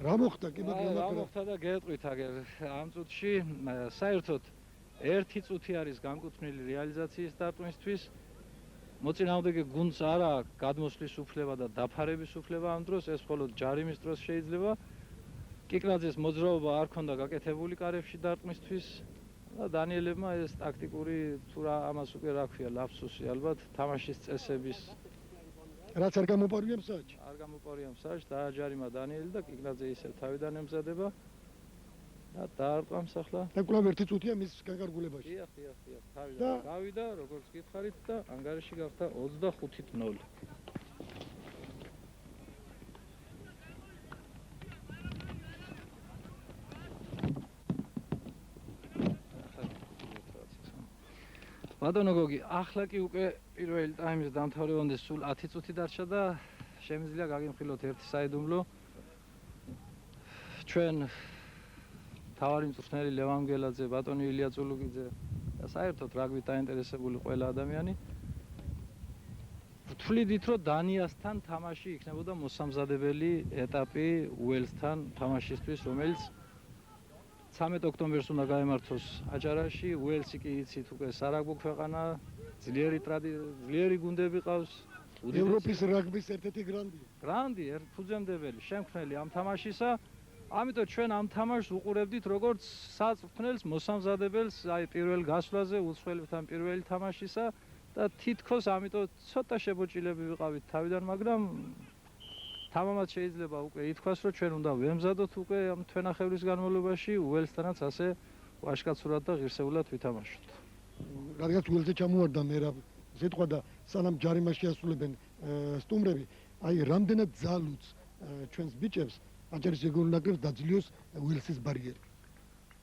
რა მოხდა კი რა მოხდა და გეტყვით აგერ ამ წუთში საერთოდ 1 წუთი არის განკუთვნილი რეალიზაციის დარტყმისთვის. მოწინააღმდეგე გუნდს არ აქვს გადმოსვლის უფლება და დაფარების უფლება ამ დროს, ეს მხოლოდ ჯარიმის დროს შეიძლება. კიკნაძეს მოძრაობა არ ქონდა გაკეთებული კარებში დარტყმისთვის და დანიელებმა ეს ტაქტიკური თუ რა ამას უკვე რა ქვია ლაფსუსი ალბათ თამაშის წესების რაც არ გამოპარვია მსაჯი. დააჯარიმა დანიელი და კიკნაძე ისევ თავიდან ემზადება და დაარტყამს ახლა. და კვლავ 1 წუთია მის განკარგულებაში. დიახ. თავიდან გავიდა, როგორც გითხარით და ანგარიში გახდა 25-0. ბატონო გოგი, ახლა კი უკვე პირველი ტაიმის დამთავრებამდე სულ 10 წუთი დარჩა და შემიძლია გაგიმხილოთ ერთი საიდუმლო. ჩვენ თავარი მწვრთნელი ლევან მგელაძე, ბატონი ილია წულუგიძე და საერთოდ რაგბით დაინტერესებული ყველა ადამიანი ვთვლიდით, რომ დანიასთან თამაში იქნებოდა მოსამზადებელი ეტაპი უელსთან თამაშისთვის, რომელიც 13 ოქტომბერს უნდა გაემართოს აჭარაში. უელსი კი იცით უკვე სარაგბო ქვეყანა, ძლიერი გუნდები ყავს. ევროპის რაგბის ერთ-ერთი გრანდი, ფუძემდებელი, შემქმნელი ამ თამაშისა. ამიტომ ჩვენ ამ თამაშს უყურებდით როგორც საწვრთნელს, მოსამზადებელს, აი პირველ გასვლაზე, უცხოელებთან პირველი თამაშისა და თითქოს ამიტომ ცოტა შებოჭილები ვიყავით თავიდან, მაგრამ თამამად შეიძლება უკვე ითქვას, რომ ჩვენ უნდა ვემზადოთ უკვე ამ თვენახევრის განმავლობაში უელსთანაც ასე ვაშკაცურად და ღირსეულად ვითამაშოთ. რადგან უელსზე ჩამოვარდა მე რა სიტყვა და სანამ ჯარიმაში ასრულებენ სტუმრები, აი რამდენად ძალუც ჩვენს ბიჭებს აჭარის რეგიონულ ნაკრებს დაძლიოს უელსის ბარიერი.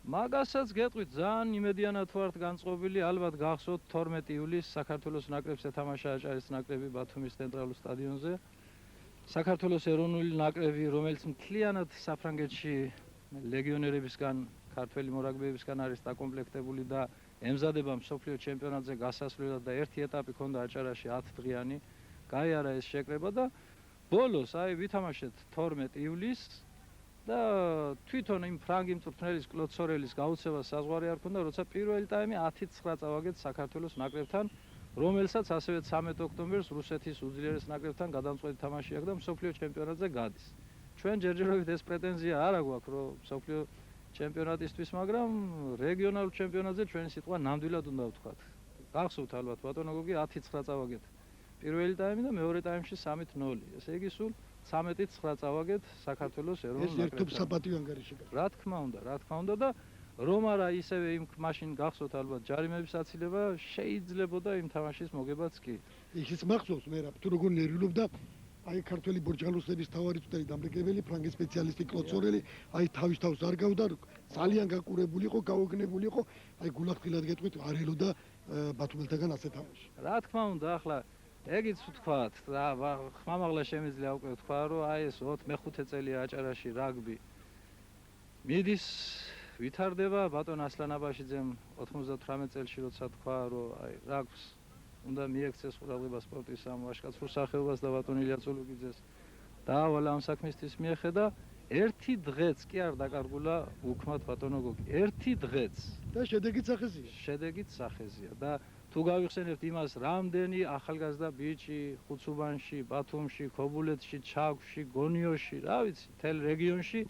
მაგასაც გეტყვით, ძალიან იმედიანად ვართ განწყობილი, ალბათ გახსოვთ 12 ივლისს საქართველოს ნაკრებს ეთამაშა აჭარის ნაკრები ბათუმის ცენტრალურ სტადიონზე. საქართველოს ეროვნული ნაკრები, რომელიც მთლიანად საფრანგეთში ლეგიონერებისგან, ქართველი მორაგბეებისგან არის დაკომპლექტებული და ემზადება მსოფლიო ჩემპიონატზე გასასვლელად და ერთი ეტაპი ქონდა აჭარაში 10 დღიანი. გაიარა ეს შეკრება და ბოლოს აი ვითამაშეთ 12 ივლისს და თვითონ იმ ფრანგი მწვრთნელის კლოდ სორელის გაუცევა საზღვარი არ ქონდა, როცა პირველი ტაიმი 10-9 წავაგეთ საქართველოს ნაკრებთან, რომელსაც ასევე 13 ოქტომბერს რუსეთის უძლიერეს ნაკრებთან გადამწყვეტი თამაში აქვს და მსოფლიო ჩემპიონატზე გადის. ჩვენ ჯერჯერობით ეს პრეტენზია არ აქვს, რომ მსოფლიო ჩემპიონატისთვის, მაგრამ რეგიონალურ ჩემპიონატზე ჩვენი სიტყვა ნამდვილად უნდა ვთქვათ. გახსოვთ ალბათ ბატონო გოგი 10-9 წავაგეთ პირველი ტაიმი და მეორე ტაიმში 3-0. ესე იგი სულ 13-9 წავაგეთ საქართველოს ეროვნულ ეს ერთობ საპატიო ანგარიში. რა თქმა უნდა და რომ არა ისევე იმ მაშინ გახსოვთ ალბათ ჯარიმების აცილება შეიძლებოდა იმ თამაშის მოგებაც კი. ის მახსოვს მე რა, თუ როგორ ნერვიულობდა აი ქართველი ბორჯალოსების თავარი წვდერი დამრეკებელი ფრანგი სპეციალისტი კლოდ სორელი, აი თავის თავს არ გავდა, ძალიან გაკურებული იყო, გაოგნებული იყო, აი გულახდილად გეტყვით არ ელოდა ბათუმელთაგან ასე თამაში. რა თქმა უნდა, ახლა ეგიც ვთქვათ და ხმამაღლა შემიძლია უკვე ვთქვა, რომ აი ეს 4-5 წელი აჭარაში რაგბი მიდის ვითარდება ბატონ ასლან აბაშიძემ 98 წელში როცა თქვა, რომ აი რაგბს უნდა მიექცეს ყურადღება სპორტის ამ ვაჟკაცურ სახეობას და ბატონ ილია წულუკიძეს დაავალა ამ საქმისთვის მიეხედა. ერთი დღეც კი არ დაკარგულა უქმად ბატონო გოგი. ერთი დღეც და შედეგიც სახეზია. შედეგიც სახეზია და თუ გავიხსენებთ იმას, რამდენი ახალგაზრდა ბიჭი ხუცუბანში, ბათუმში, ქობულეთში, ჩაქვში, გონიოში, რა ვიცი, მთელ რეგიონში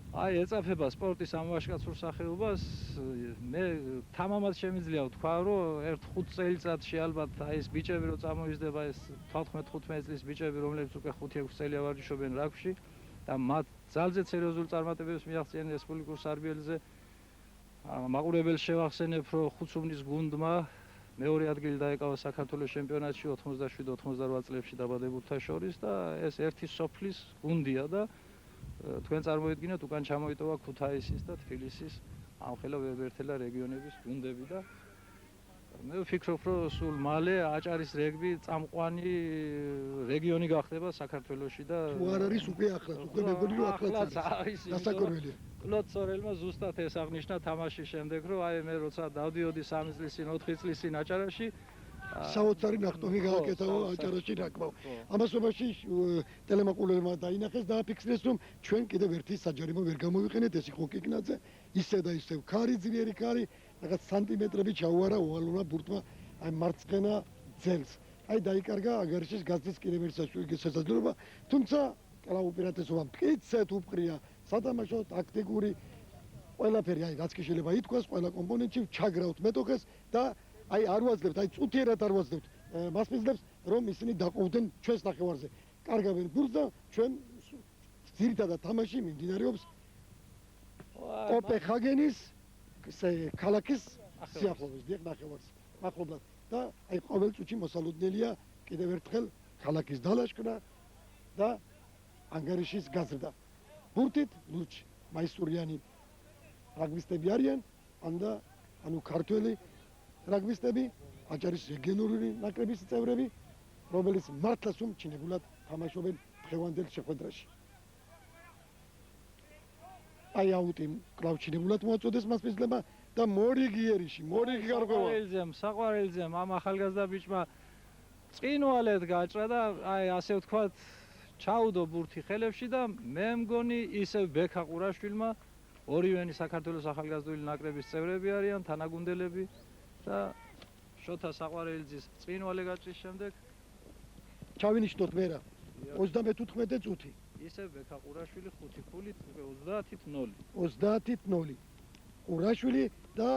აი ეწაფება სპორტის ამ ვაჟკაცურ სახეობას. მე თამამად შემიძლია ვთქვა, რომ ერთ 5 წელიწადში ალბათ აი ეს ბიჭები რო წამოიზრდება, ეს 14-15 წლის ბიჭები, რომლებიც უკვე 5-6 წელია ვარჯიშობენ რაგბში და მათ ძალზე სერიოზულ წარმატებებს მიაღწიენ რესპუბლიკურ სარბიელზე. მაყურებელს შევახსენებ, რომ ხუცუბნის გუნდმა მეორე ადგილი დაეკავა საქართველოს ჩემპიონატში 87-88 წლებში დაბადებულთა შორის და ეს ერთი სოფლის გუნდია და თქვენ წარმოიდგინეთ, უკან ჩამოიტოვა ქუთაისის და თბილისის ამხელა ვებერთელა რეგიონების გუნდები და მე ვფიქრობ, რომ სულ მალე აჭარის რეგბი წამყვანი რეგიონი გახდება საქართველოში და თუ არ არის უკვე ახლაც, უკვე მეგონი რომ ახლაც არის. დასაკურველია. კლოდ სორელმა ზუსტად ეს აღნიშნა თამაშის შემდეგ, რომ აი მე როცა დავდიოდი 3 წლის წინ, 4 წლის წინ აჭარაში საოცარი ნახტომი გააკეთა აჭარაში რაკმაო. ამასობაში ტელემაყურებელმა დაინახეს და აფიქსირეს, რომ ჩვენ კიდევ ერთი საჯარიმო ვერ გამოვიყენეთ, ეს იყო კიკნაძე, ისე და ისე ქარი, ძლიერი ქარი, რაღაც სანტიმეტრები ჩაუარა უვალონა ბურთმა აი მარცხენა ძელს. აი დაიკარგა აგარიშის გაზდის კიდევ ერთ შესაძლებლობა, თუმცა ყველა უპირატესობა მტკიცედ უპყრია სათამაშო ტაქტიკური ყველაფერი, აი რაც კი შეიძლება ითქვას, ყველა კომპონენტში ჩაგრავთ მეტოქეს და აი არ ვაძლევთ, აი წუთიერად არ ვაძლევთ მასპინძლებს, რომ ისინი დაყოვდნენ ჩვენს ნახევარზე. კარგავენ გულს და ჩვენ ძირითადად თამაში მიმდინარეობს კოპენჰაგენის ქალაქის სიახლოვეს, დიახ, ნახევარს. მახლობლად და აი ყოველ წუთში მოსალოდნელია კიდევ ერთხელ ქალაქის დალაშქრა და ანგარიშის გაზრდა. ბურთით ლურჯი მაისურიანი რაგბისტები არიან, ანუ ქართველი რაგბისტები, აჭარის რეგიონული ნაკრების წევრები, რომელიც მართლაც უმჩინებულად თამაშობენ დღევანდელ შეხვედრაში. აი აუტი კლავჩინებულად მოაწოდეს მასპინძლებმა და მორიგი ერიში, მორიგი გარღვევა. საყვარელზემ ამ ახალგაზრდა ბიჭმა წინვალედ გაჭრა და აი ასე ვთქვათ, ჩაუდო ბურთი ხელებში და მე მგონი ისევ ბექა ყურაშვილმა, ორივენი საქართველოს ახალგაზრდული ნაკრების წევრები არიან, თანაგუნდელები და შოთა საყვარელიძის წინვალე გაჭრის შემდეგ ჩავინიშნოთ მე რა 35 წუთი ისევ ბექა ყურაშვილი 5 ქულით უკვე 30-0 30-0 ყურაშვილი და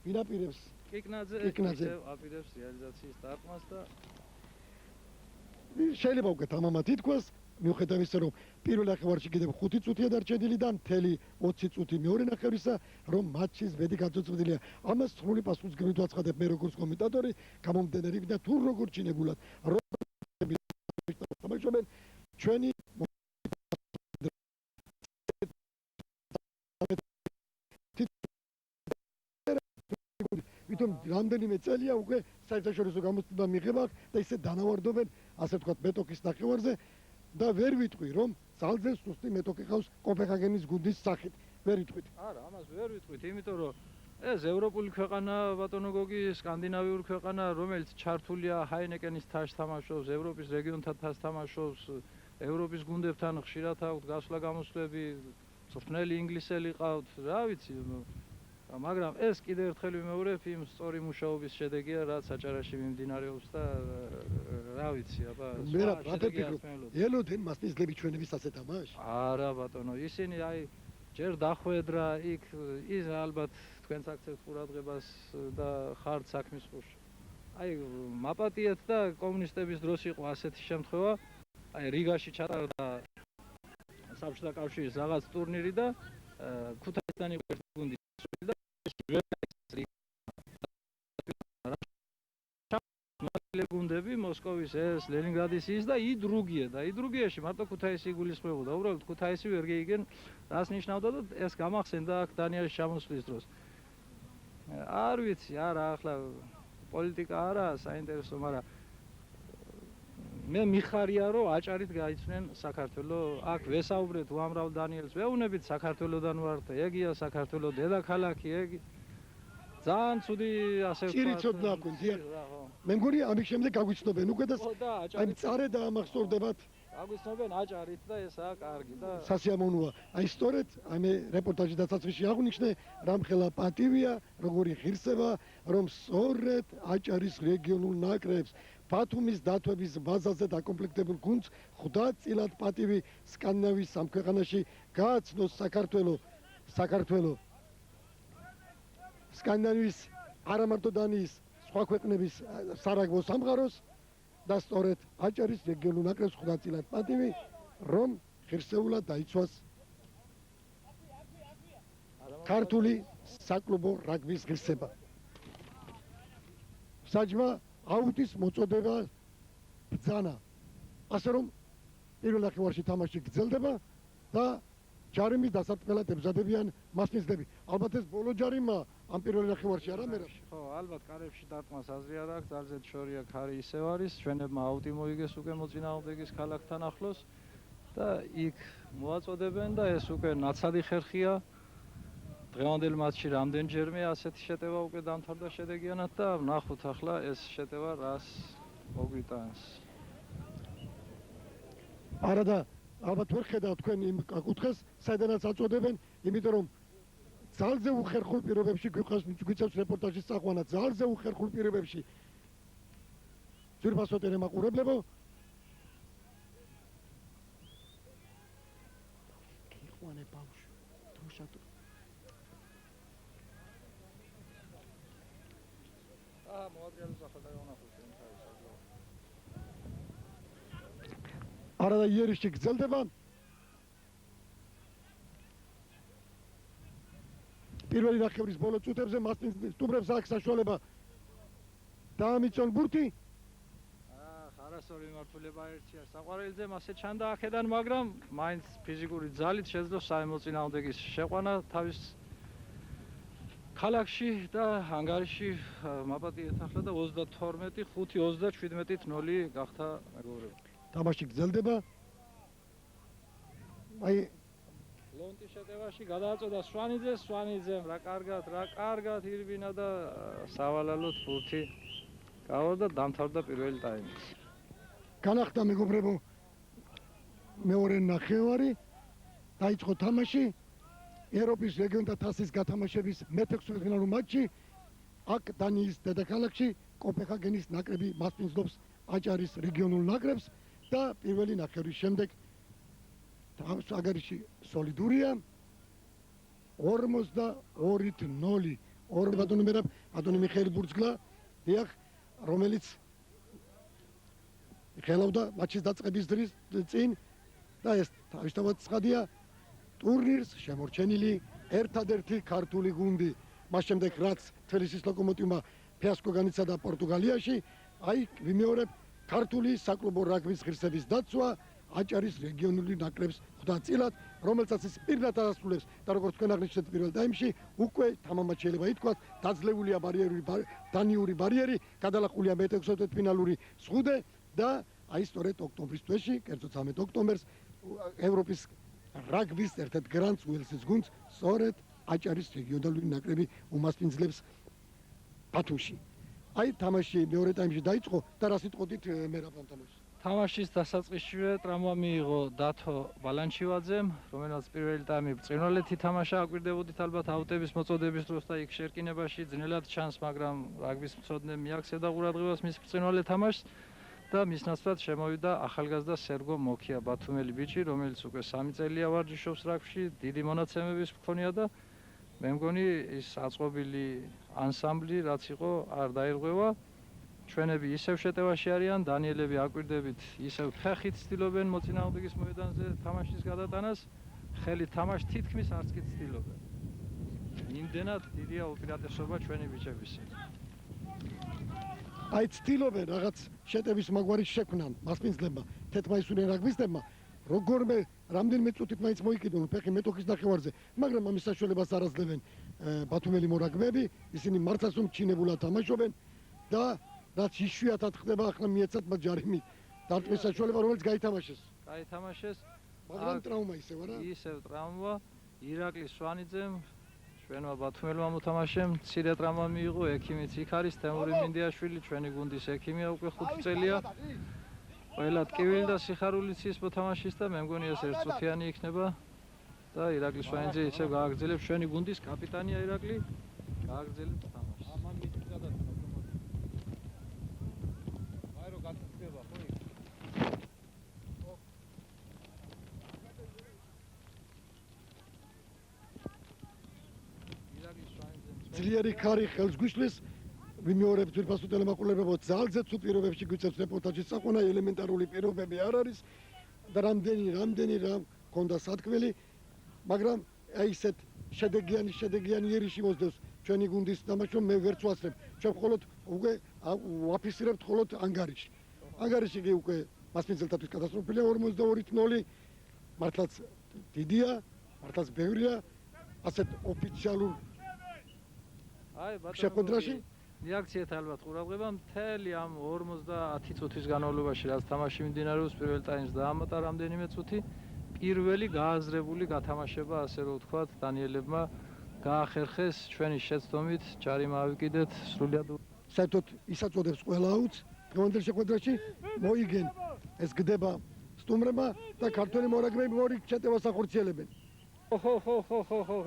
ვინაპირებს კიკნაძე აპირებს რეალიზაციის დარტყმას და შეიძლება უკვე თამამად ითქვას მიუხედავად იმისა, რომ პირველ ნახევარში კიდევ 5 წუთია დარჩენილი და მთელი 20 წუთი მეორე ნახევრისა, რომ მატჩის ბედი გაწოწმდილია. ამას სრული პასუხისმგებლობით ვაცხადებ მე როგორც კომენტატორი, გამომდინარე და თუ როგორ ჩინებულად თამაშობენ ჩვენი ვთქვით, რამდენიმე წელია უკვე საერთაშორისო გამოცდილება მიიღება და ისე დანავარდობენ, ასე ვთქვათ, მეტოქის ნახევარზე. და ვერ ვიტყვი, რომ ძალზე სუსტი მეტოქი ყავს კოპენჰაგენის გუნდის სახით. ვერ ვიტყვით. არა, ამას ვერ ვიტყვით, იმიტომ რომ ეს ევროპული ქვეყანა, ბატონო გოგი, სკანდინავიური ქვეყანა, რომელიც ჩართულია ჰაინეკენის თასში თამაშობს, ევროპის რეგიონთან თასში თამაშობს, ევროპის გუნდებთან ხშირად აქვთ გასვლა-გამოსვლები, მწვრთნელი ინგლისელი ყავთ, რა ვიცი, მაგრამ ეს კიდევ ერთხელ ვიმეორებ, იმ სწორი მუშაობის შედეგია, რაც აჭარაში მიმდინარეობს და რა ვიცი, აბა, მე რა ფიქრობ, ელოდენ მასპინძლები ჩვენების ასე თამაში? არა ბატონო, ისინი აი ჯერ დახვედრა იქ ის ალბათ თქვენს აქცევთ ყურადღებას და ხართ საქმის ხუში. აი მაპატიეთ და კომუნისტების დროს იყო ასეთი შემთხვევა. აი რიგაში ჩატარდა საბჭოთა კავშირის რაღაც ტურნირი და ქუთაისთან იყო ერთი გუნდი და გუნდები მოსკოვის ეს ლენინგრადის ის და იდრუგია და იდრუგიაში მარტო ქუთაისი იგულისხმებოდა. უბრალოდ ქუთაისი ვერ გეიგენ რას ნიშნავდა და ეს გამახსენდა აქ დანიაში ჩამოსვლის დროს. არ ვიცი, არა, ახლა პოლიტიკა არა საინტერესო, მაგრამ მე მიხარია რომ აჭარით გაიცნენ საქართველოს. აქ ვესაუბრეთ უამრავ დანიელს, ვეუბნებით საქართველოსდან ვართ, ეგია საქართველოს დედაქალაქი, ეგ ძალიან ცუდი ასე ვთქვათ. ჭირიცოდნა გუნდია. მე მგონი ამის შემდეგ გაგვიცნობენ უკვე და აი მწარე დაამახსოვრდებათ. გაგვიცნობენ აჭარით და ესაა კარგი და სასიამოვნოა. აი სწორედ აი მე რეპორტაჟი დასაწყისში აღვნიშნე, რამხელა პატივია, როგორი ღირსება, რომ სწორედ აჭარის რეგიონულ ნაკრებს ბათუმის დათვების ბაზაზე დაკომპლექტებულ გუნდს ხვდაწილად პატივი სკანდინავიის სამ ქვეყანაში გააცნოს საქართველოს სკანდინავიის არა მარტო დანიის სხვა ქვეყნების სარაგბო სამყაროს და სწორედ აჭარის რეგიონულ ნაკრებს ხვდაწილად პატივი რომ ღირსეულად დაიცვას ქართული საკლუბო რაგბის ღირსება. საჯმა აუტის მოწოდება ბრძანა. ასე რომ პირველ ნახევარში თამაში გრძელდება და ჯარიმის დასაწყისად ებრძადებიან მასპინძლები. ალბათ ეს ბოლო ჯარიმა ამ პირველ ნახევარში არა მე რა. ხო, ალბათ კარებში დარტყმას აზრი არ აქვს, ძალზედ შორია ქარი ისევ არის, ჩვენებმა აუტი მოიგეს უკვე მოწინააღმდეგის ქალაქთან ახლოს და იქ მოაწოდებენ და ეს უკვე ნაცადი ხერხია. დღევანდელ მატჩში რამდენჯერმე ასეთი შეტევა უკვე დამთავრდა შედეგიანად და ვნახოთ ახლა ეს შეტევა რას მოგვიტანს. არა და ალბათ ვერ ხედავთ თქვენ იმ კუთხეს, საიდანაც აწოდებენ, იმიტომ რომ ძალზე უხერხულ პირობებში გვიწევს რეპორტაჟის წაყვანა, ძალზე უხერხულ პირობებში. ძვირფასოთერ ემაყურებლებო. გიყვანე ბავშვი, თუშატო. მოადრიალოს ახლა დაივნახოთ ჩვენ თავისადლო. არა და იერიში გრძელდება. პირველი ნახევრის ბოლო წუთებზე მასპინძლებს აქვს საშუალება დაამიწონ ბურთი. არასწორი მიმართულება ერთია საყვარელიძემ ასე ჩანდა აქედან, მაგრამ მაინც ფიზიკური ძალით შეძლო საემოწინააღმდეგის შეყვანა თავის ქალაქში და ანგარიში მაპატიეთ ახლა და 32-5-27-0 გახდა მეგობრებო. თამაში გრძელდება. აი ლონტის შეტევაში გადააწოდა სვანიძემ რა კარგად ირბინა და სავალალოდ ბურთი გავარდა და დამთავრდა პირველი ტაიმი. განახდა მეგობრებო მეორე ნახევარი, დაიწყო თამაში ევროპის რეგიონთა თასის გათამაშების მე-16 ფინალურ მატჩი აქ დანიის დედაქალაქში კოპენჰაგენის ნაკრები მასპინძლობს აჭარის რეგიონულ ნაკრებს და პირველი ნახევრის შემდეგ ანგარიში სოლიდურია 42-0 ორი ბატონი მიხეილ ბურძგლა დიახ რომელიც ხელავდა მატჩის დაწყების დრის წინ და ეს თავისთავად ცხადია ტურნირს შემორჩენილი ერთადერთი ქართული გუნდი მას შემდეგ რაც თბილისის ლოკომოტივმა ფიასკო განიცადა პორტუგალიაში აი ვიმეორებ ქართული საკლუბო რაგბის ღირსების დაცვა აჭარის რეგიონული ნაკრებს ხვდაწილად რომელსაც ის პირდად ასრულებს და როგორც თქვენ აღნიშნეთ პირველ ტაიმში უკვე თამამად შეიძლება ითქვას დაძლეულია დანიური ბარიერი გადალახულია მე-16 ფინალური ზღუდე და აი სწორედ ოქტომბრის თვეში კერძო 13 ოქტომბერს ევროპის რაგბის ერთ-ერთ გრანდს უელსის გუნდს სწორედ აჭარის რეგიონალური ნაკრები უმასპინძლებს ბათუმში. აი თამაში მეორე ტაიმში დაიწყო და რა სიტყვით მერაბ თამაშს. თამაშის დასაწყისშივე ტრამვა მიიღო დათო ბალანჩივაძემ, რომელსაც პირველი ტაიმი ბრწყინვალედ ითამაშა, აკვირდებოდით ალბათ აუტების მოწოდების დროს და იქ შერკინებაში ძნელად ჩანს, მაგრამ რაგბის მცოდნემ მიაქცევდა ყურადღებას მის ბრწყინვალედ თამაშს და მის ნაცვლად შემოვიდა ახალგაზრდა სერგო მოქია, ბათუმელი ბიჭი, რომელიც უკვე 3 წელია ვარჯიშობს რაგბში, დიდი მონაცემების მქონია და მე მგონი ის აწყობილი ანსამბლი რაც იყო არ დაირღვევა. ჩვენები ისევ შეტევაში არიან, დანიელები აკვირდებით ისევ ფეხით ცდილობენ მოწინააღმდეგის მოედანზე თამაშის გადატანას, ხელით თამაშს თითქმის არც კი ცდილობენ. იმდენად დიდია უპირატესობა ჩვენი ბიჭების. აი ცდილობენ რაღაც შეტევის მაგვარი შექმნან მასპინძლებმა, თეთრმაისურიან რაგბისტებმა, როგორმე რამდენიმე წუთით მაინც მოიკიდონ ფეხი მეტოქის ნახევარზე, მაგრამ ამის საშუალებას არ აძლევენ ბათუმელი მორაგბეები, ისინი მართლაც უმჩინებულად თამაშობენ და რაც იშვიათად ხდება ახლა მიეცათ მათ ჯარიმი დარტყმის საშუალება, რომელიც გაითამაშეს. გაითამაშეს, მაგრამ ტრავმა ისევ არა? ისევ ტრავმა, ირაკლი სვანიძემ, ჩვენმა ბათუმელმა მოთამაშემ მცირე ტრავმა მიიღო, ექიმიც იქ არის, თემური მინდიაშვილი, ჩვენი გუნდის ექიმია უკვე 5 წელია. ყველა ტკივილი და სიხარულიც ის მოთამაშის და მე მგონი ეს ერთწუთიანი იქნება და ირაკლი სვანიძე ისევ გააგრძელებს, ჩვენი გუნდის კაპიტანია ირაკლი, გააგრძელებს თამაშს. ამან მიწდა ძლიერი ქარი ხელს გვიშლის ვიმეორებ ძვირფასო ტელემაყურებლებო ძალზეც უპირობებში გვიწევს რეპორტაჟის საყვანა ელემენტარული პირობები არ არის და რამდენი რა მქონდა სათქმელი, მაგრამ აი ისეთ შედეგიანი იერიში მოსდევს ჩვენი გუნდის თამაშს მე ვერც ვასწრებ. ჩვენ მხოლოდ უკვე ვაფიქსირებთ მხოლოდ ანგარიში. ანგარიში კი უკვე მასპინძელთათვის კატასტროფულია 42-0, მართლაც დიდია, მართლაც ბევრია ასეთ ოფიციალურ აი ბატონო შეხვედრაში რეაქციათ ალბათ ყურადღება მთელი ამ 50 წუთის განმავლობაში რაც თამაში მიმდინარეობს პირველ ტაიმს დაამატა რამდენიმე წუთი პირველი გააზრებული გათამაშება ასე რომ ვთქვათ დანიელებმა გაახერხეს ჩვენი შეცდომით ჯარიმა ავიკიდეთ სრულიად საერთოდ ისაწოდებს ყველა აუც დღევანდელ შეხვედრაში მოიგენ ეს გდება სტუმრება და ქართველი მორაგბეები ორი შეტევას ახორციელებენ. ხო,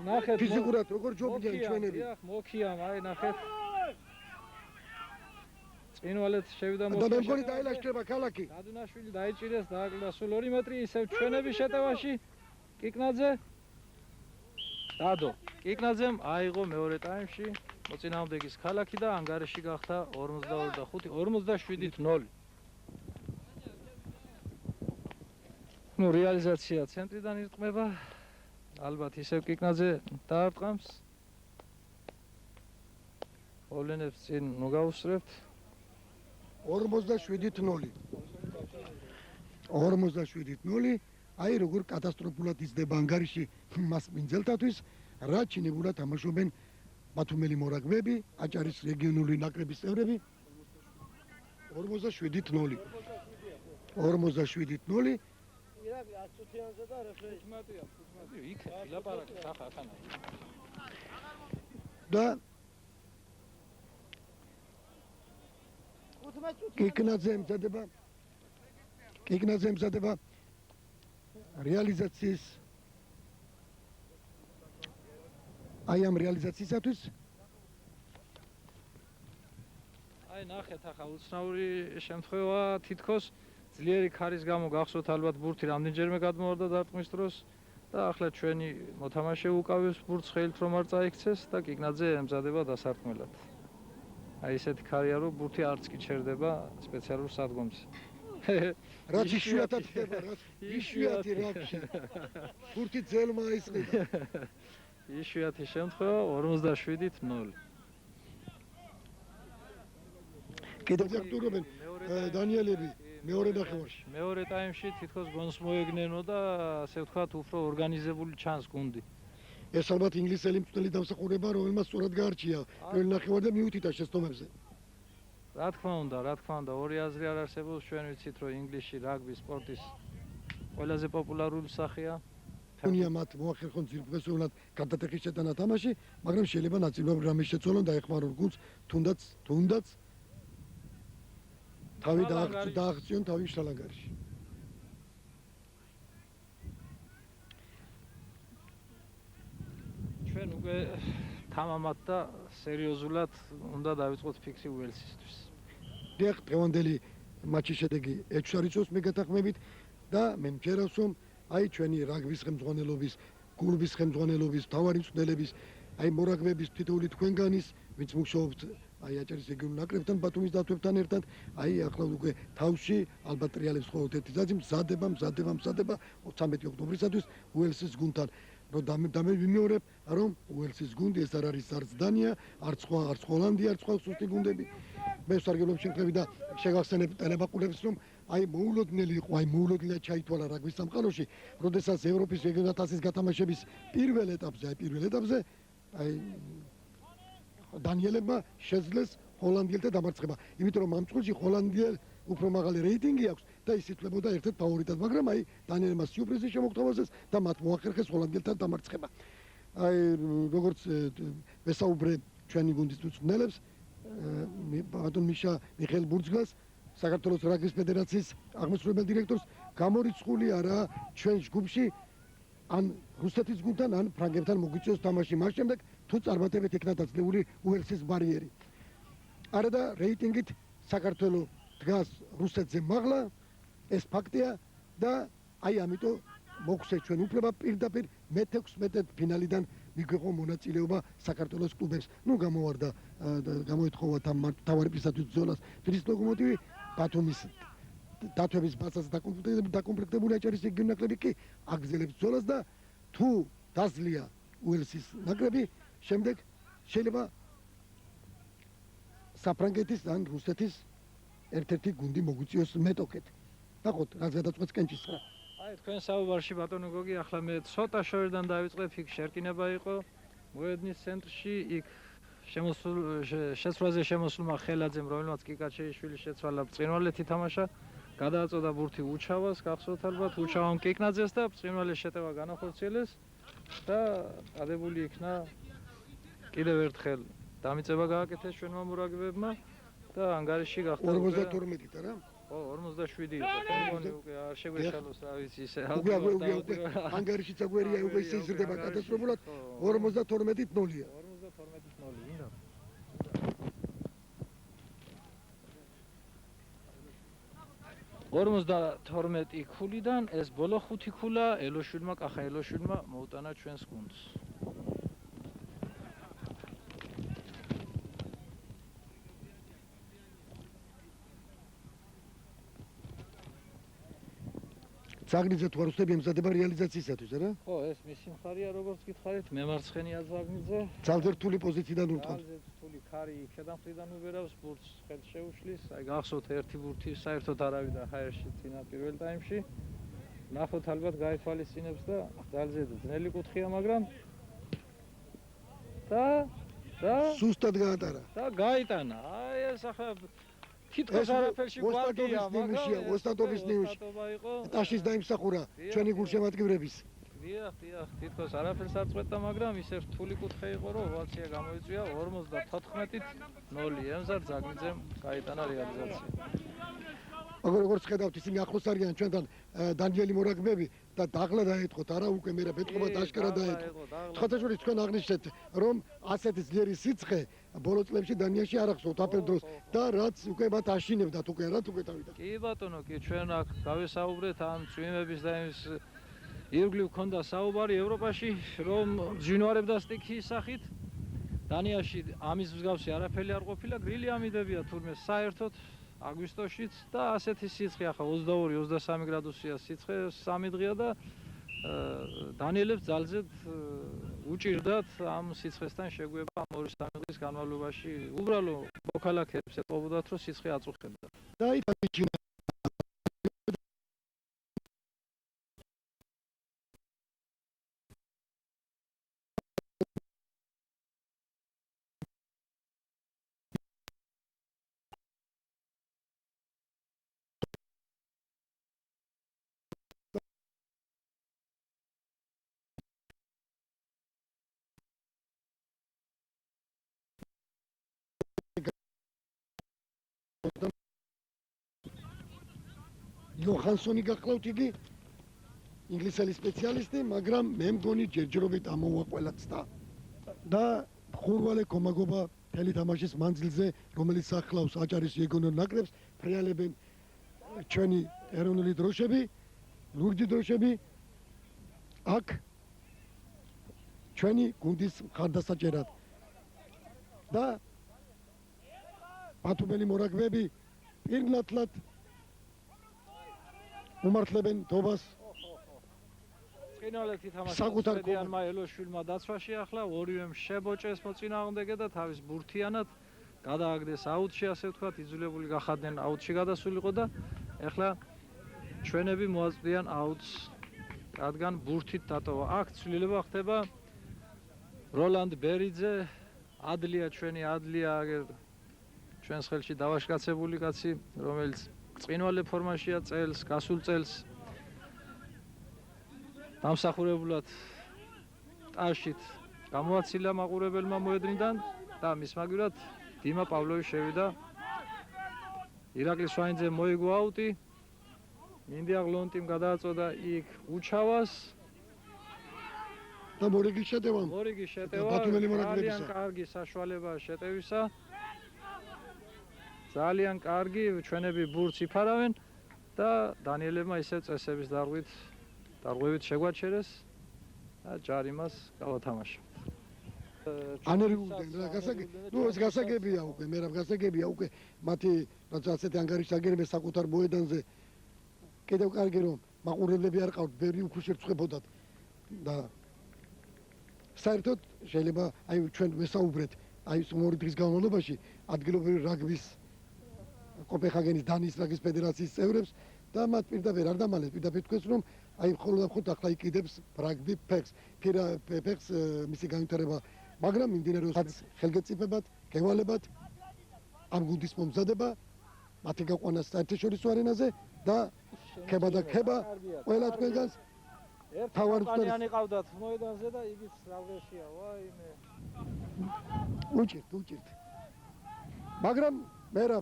ნახეთ. ფიზიკურად როგორ ჯობიან ჩვენები. მოქიამ, აი ნახეთ. წინვალეთ შევიდა და მე მგონი დაილაშქრება ქალაქი. დადუნაშვილი დაიჭირეს დააკლდა სულ 2 მეტრი ისევ ჩვენები შეტევაში. კიკნაძე. დადო. კიკნაძემ აიღო მეორე ტაიმში მოწინააღმდეგის ქალაქი და ანგარიში გახდა 42-5, 47-0. ნუ რეალიზაცია ცენტრიდან ირტყმება. ალბათ ისევ კიკნაძე დაარტყამს. ოლენებს წინ ნუ გავუსწრებთ. 47-0. 47-0. აი როგორ კატასტროფულად იზრდება ანგარიში მასპინძელთათვის, რა ჩინებულად თამაშობენ ბათუმელი მორაგბეები, აჭარის რეგიონული ნაკრების წევრები. 47-0. 47-0. ირაკლი 10 წუთიანზე და რეფერი 15-ია, 15. იქ ლაპარაკი ხახა ხანა. და 15 წუთი კიკნაძე ემზადება რეალიზაციის აი ამ რეალიზაციისათვის აი ნახეთ ახლა უცნაური შემთხვევა თითქოს ძლიერი ქარის გამო გახსოვთ ალბათ ბურთი რამდენჯერმე გადმოვარდა დარტყმის დროს და ახლა ჩვენი მოთამაშე უკავებს ბურთს ხელით რომ არ წაიქცეს და კიკნაძე ემზადება დასარტყმელად. აი ესეთი ქარია რომ ბურთი არც კი ჩერდება სპეციალურ სადგომზე. რაც იშვიათად ხდება, რაც იშვიათი რაკში. ბურთი ძელმა ისყიდა. იშვიათი შემთხვევა 47-0. კიდევ აქტიურობენ დანიელები მეორე ნახევარში. მეორე ტაიმში თითქოს გონს მოეგნენო და ასე ვთქვათ უფრო ორგანიზებული ჩანს გუნდი. ეს ალბათ ინგლისელი მწვრთნელი დამსახურება, რომელმაც სწორად გაარჩია პირველ ნახევარ და მიუთიტა შეცდომებზე. რა თქმა უნდა, ორი აზრი არ არსებობს, ჩვენ ვიცით რომ ინგლისში რაგბი სპორტის ყველაზე პოპულარული სახეა. უნია მათ მოახერხონ ძირფესოვნად გადატეხის შეტანა თამაში, მაგრამ შეიძლება ნაწილობრივ რამე შეცვალონ და ეხმარონ გუნდს, თუნდაც თავი დააღწიონ თავი შალანგარიში. ჩვენ უკვე თამამად და სერიოზულად უნდა დავიწყოთ ფიქსი უელსისთვის. დიახ, დღევანდელი მატჩის შედეგი ეჩვარიცოს მე გათანხმებით და მე მჯერავს რომ აი ჩვენი რაგბის ხელმძღვანელობის, კლუბის ხელმძღვანელობის, მთავარი მწვრთნელების, აი მორაგბების თითოეული თქვენგანის, ვინც მუშაობთ აი აჭარის რეგიონულ ნაკრებთან, ბათუმის დათვებთან ერთად, აი ახლა უკვე თავში ალბათ ტრიალებს ხოლმე ერთი ძაძი მზადება 13 ოქტომბრისათვის უელსის გუნდთან. რომ ვიმეორებ, რომ უელსის გუნდი ეს არ არის არც დანია, არც ჰოლანდია, არც სხვა სუსტი გუნდები. მე ვსარგებლობ შემთხვევით და შეგახსენებ ტელემაყურებს, რომ აი მოულოდნელი იყო, აი მოულოდნელად ჩაითვალა რაგბის სამყაროში, როდესაც ევროპის რეგიონთა თასის გათამაშების პირველ ეტაპზე აი დანიელებმა შეძლეს ჰოლანდიელთა დამარცხება. იმიტომ რომ ამ წყვილში ჰოლანდიელ უფრო მაღალი რეიტინგი აქვს და ის ითვლებოდა ერთ-ერთ ფავორიტად, მაგრამ აი დანიელებმა სიურპრიზი შემოგთავაზეს და მათ მოახერხეს ჰოლანდიელთან დამარცხება. აი როგორც ვესაუბრე ჩვენი გუნდის მწვრთნელებს, ბატონ მიშა მიხეილ ბურძგას, საქართველოს რაგბის ფედერაციის აღმასრულებელ დირექტორს, გამორიცხული არა ჩვენ ჯგუფში ან რუსეთის გუნდთან, ან ფრანგებთან მოგვიწევს თამაში მას შემდეგ, თუ წარმატებით იქნა დაძლეული უელსის ბარიერი. არა და რეიტინგით საქართველოს დგას რუსეთზე მაღლა, ეს ფაქტია და აი ამიტომ მოგვცეს ჩვენ უფლება პირდაპირ მე-16 ფინალიდან მიგვიღო მონაწილეობა საქართველოს კლუბებს. გამოვარდა გამოეთხოვა თავარი პრიზისათვის ბრძოლას თბილისის ლოკომოტივი, ბათუმის დათვების ბაზაზე დაკომპლექტებული აჭარის რეგიონული ნაკრები კი აგრძელებს ბრძოლას და თუ დაზლია უელსის ნაკრები, შემდეგ შეიძლება საფრანგეთის ან რუსეთის ერთ-ერთი გუნდი მოგვიწევს მეტოქეთ. ნახოთ, რაც გადაწყვეტს კენჭისყრა. აი თქვენ საუბარში ბატონო გოგი, ახლა მე ცოტა შორიდან დავიწყებ, იქ შერკინება იყო მოედნის ცენტრში, იქ შეცვლაზე შემოსულმა ხელაძემ, რომელმაც კიკაჩეიშვილი შეცვალა, ბრწყინვალეთ ითამაშა, გადააწოდა ბურთი უჩავას, გახსოვთ ალბათ, უჩავამ კიკნაძეს და ბრწყინვალეს შეტევა განახორციელეს და დადებული იქნა კიდევ ერთხელ დამიწება გააკეთეს ჩვენმა მორაგბებმა და ანგარიში გახდა 52-ით არა? ხო, 47 იყო. თემგონი უკვე არ შეგვეშალოს, რა ვიცი, ისე უკვე ანგარიშიც აგვერია, უკვე ისე იზრდება კატასტროფულად, 52-ით 0-ია. 52-ით 0, ინდა. 52 ქულიდან ეს ბოლო 5 ქულა ელოშვილმა, კახა ელოშვილმა მოუტანა ჩვენს გუნდს. ზაგნიძე თუ არ უსწრები ემზადება რეალიზაციისათვის, არა? ხო, ეს მისი მხარია, როგორც გითხარით, მემარცხენია ზაგნიძე. ძალზე რთული პოზიციიდან ურტყავს. ძალზე რთული ქარი იქედან მხრიდან უბერავს, ბურთს ხელს შეუშლის. აი გახსოვთ ერთი ბურთი საერთოდ არავიდა ჰაერში წინა პირველ ტაიმში. ნახოთ ალბათ გაითვალისწინებს და ძალზე ძნელი კუთხია, მაგრამ და სუსტად გაატარა. და გაიტანა. აი ეს ახლა თითქოს არაფერში გვარგია, მაგრამ ოსტატობის ნიუში. ტაშის დაიმსახურა ჩვენი გულშემატკივრების. დიახ, თითქოს არაფერს არ წვეტდა, მაგრამ ისე რთული კუთხე იყო, რომ ოვაცია გამოიწვია 54-ით 0. ემზარ ზაგნიძემ გაიტანა რეალიზაცია. მაგრამ როგორც ხედავთ, ისინი ახლოს არიან ჩვენთან დანიელი მორაგბები და დაღლა დაეთხოთ, არა უკვე მე რა ბეთყობა დაშკარა დაეთხო. ხათაშვილის თქვენ აღნიშნეთ, რომ ასეთი ძლიერი სიცხე ბოლო წლებში დანიაში არ ახსოვთ აფერ დროს და რაც უკვე მათ აშინებდათ უკვე რაც უკვე თავიდან. კი ბატონო, კი ჩვენ აქ გავესაუბრეთ ამ წვიმების და ის ირგვლივ ქონდა საუბარი ევროპაში, რომ ძინვარებდა სტიქიის სახით. დანიაში ამის მსგავსი არაფერი არ ყოფილა, გრილი ამიდებია თურმე საერთოდ აგვისტოშიც და ასეთი სიცხე ახლა 22-23 გრადუსია სიცხე 3 დღეა და დანიელებს ძალზედ უჭირდათ ამ სიცხესთან შეგვება ამ 2-3 დღის განმავლობაში. უბრალო მოქალაქეებს ეთყობოდათ, რომ სიცხე აწუხებდა. და იქ იოჰანსონი გახლავთ იგი ინგლისელი სპეციალისტი, მაგრამ მე მგონი ჯერჯერობით ამოვა ყველაც და ხურვალე კომაგობა მთელი თამაშის მანძილზე, რომელიც ახლავს აჭარის რეგიონულ ნაკრებს, ფრიალებენ ჩვენი ეროვნული დროშები, ლურჯი დროშები აქ ჩვენი გუნდის მხარდასაჭერად. და ბათუმელი მორაგბეები პირნათლად უმართლებენ დობას წინვალეთი საკუთარ თამაშს ელოშვილმა დაცვაში ახლა ორივემ შებოჭეს მოწინააღმდეგე და თავის ბურთიანად გადააგდეს აუტში, ასე ვთქვათ, იძულებული გახადნენ აუტში გადასულიყო და ახლა ჩვენები მოაწვდიან აუტს, რადგან ბურთით დატოვა. აქ ცვლილება ხდება როლანდ ბერიძე, ადლია ჩვენი ადლია აგერ ჩვენს ხელში დავაშკაცებული კაცი, რომელიც წინვალე ფორმაშია წელს, გასულ წელს დამსახურებულად ტაშით გამოაცილა მაყურებელმა მოედნიდან და მის მაგივრად დიმა პავლოვი შევიდა. ირაკლი სვაინძე მოიგო აუტი. მინდია გლონტიმ გადააწოდა იქ უჩავას. და მორიგი შეტევა. მორიგი შეტევა. ბათუმელი მორაგბეებისა. ძალიან კარგი საშუალება შეტევისა. ძალიან კარგი, ჩვენები ბურთს იფარავენ და დანიელებმა ისევ წესების დარღვევით შეგვაჩერეს და ჯარიმას გავათამაშებთ. ანერგულდნენ რა ეს გასაგებია უკვე, მე რა გასაგებია უკვე მათი რაც ასეთი ანგარიშსაგერები საკუთარ მოედანზე კიდევ კარგი რომ მაყურებლები არ ყავთ, ბევრი უხუშერ წვებოდათ და საერთოდ შეიძლება აი ჩვენ ვესაუბრეთ აი ორი დღის განმავლობაში ადგილობრივი რაგბის კოპენჰაგენის დანიის რაგბის ფედერაციის წევრებს და მათ პირდაპირ არ დამალეს, პირდაპირ თქვეს რომ აი მხოლოდ ახლა იყიდებს რაგბი ფეხს, ფეხს მისი განვითარება, მაგრამ მიმდინარეობს ხელგეწიფებად, გევალებად ამ გუნდის მომზადება, მათი გაყვანა საერთაშორისო არენაზე და ხება და ხება ყველა თქვენგანს თავარ წვერს ყავდათ მოედანზე და იგიც რაღეშია, ვაიმე. უჭირთ. მაგრამ მე რა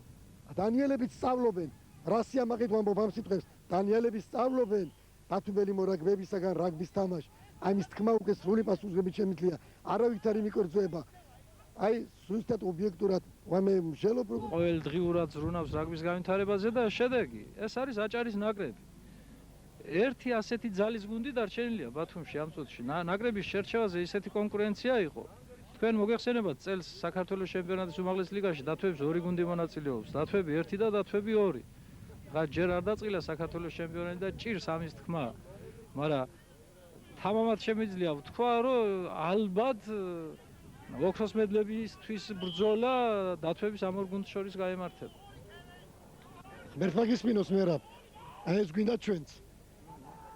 დანიელებიც სწავლობენ, რასია მაგით ვამბობ ამ სიტყვებს, დანიელები სწავლობენ ბათუმელი მორაგბეებისაგან რაგბის თამაშს. აი მის თქმა უკვე სრული პასუხისმგებლობით შემიძლია, არავით არ იმიკერძოება. აი ზუსტად ობიექტურად ვამე მშელობ როგორ ყოველდღიურად ზრუნავს რაგბის განვითარებაზე და შედეგი ეს არის აჭარის ნაკრები. ერთი ასეთი ძალის გუნდი დარჩენილია ბათუმში ამ წუთში. ნაკრების შერჩევაზე ისეთი კონკურენცია იყო. თქვენ მოგეხსენებათ წელს საქართველოს ჩემპიონატის უმაღლეს ლიგაში დათვებს ორი გუნდი მონაწილეობს. დათვები 1 და დათვები 2. რა ჯერ არ დაწყილა საქართველოს ჩემპიონატი და ჭირს ამის თქმა. მაგრამ თამამად შემიძლია ვთქვა, რომ ალბათ ოქროს მედლებისთვის ბრძოლა დათვების ამ ორ გუნდს შორის გაემართება. ღმერთმა გისმინოს მერაბ. აი ეს გვინდა ჩვენც.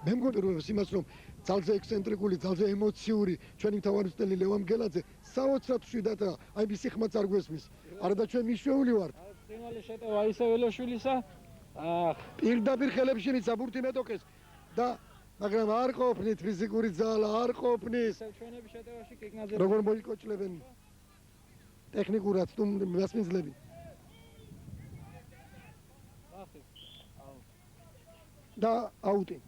მე მგონი რომ იმას რომ ძალზე ექსცენტრიკული, ძალზე ემოციური ჩვენი მთავარსწრელი ლევან გელაძე საოცრად შვიდათ აი მისი ხმაც არ გვესმის. არა და ჩვენ მიშვეული ვართ. წინვალე შეტევა ისევ ელოშვილისა. პირდაპირ ხელებში მიცა ბურთი მეტოქეს და მაგრამ არ ყოფნით ფიზიკური ძალა, არ ყოფნით. ჩვენები შეტევაში კიკნაძე როგორ მოიკოჭლებენ ტექნიკურად მასპინძლები. და აუტი.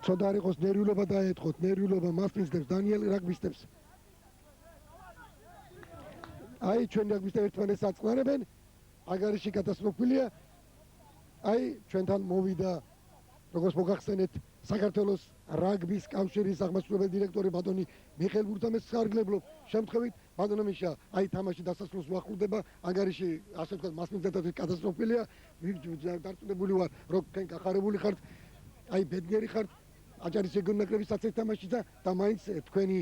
ცოტა არ იყოს ნერვიულობა დაეთხოთ, ნერვიულობა მასპინძლებს, დანიელ რაგბისტებს. აი ჩვენ რაგბისტებს ერთმანეთს აწყნარებენ, აგარიში კატასტროფულია. აი ჩვენთან მოვიდა როგორც მოგახსენეთ საქართველოს რაგბის კავშირის აღმასრულებელი დირექტორი ბატონი მიხეილ ბურთამეს სარგებლობ შემთხვევით ბატონო მიშა აი თამაში დასასრულს უახლოვდება აგარიში ასე ვთქვათ მასპინძლებთან კატასტროფილია დარწმუნებული ვარ რომ თქვენ გახარებული ხართ აი ბედნიერი ხართ აჭარის რეგიონული ნაკრების საცერით თამაშში და მაინც თქვენი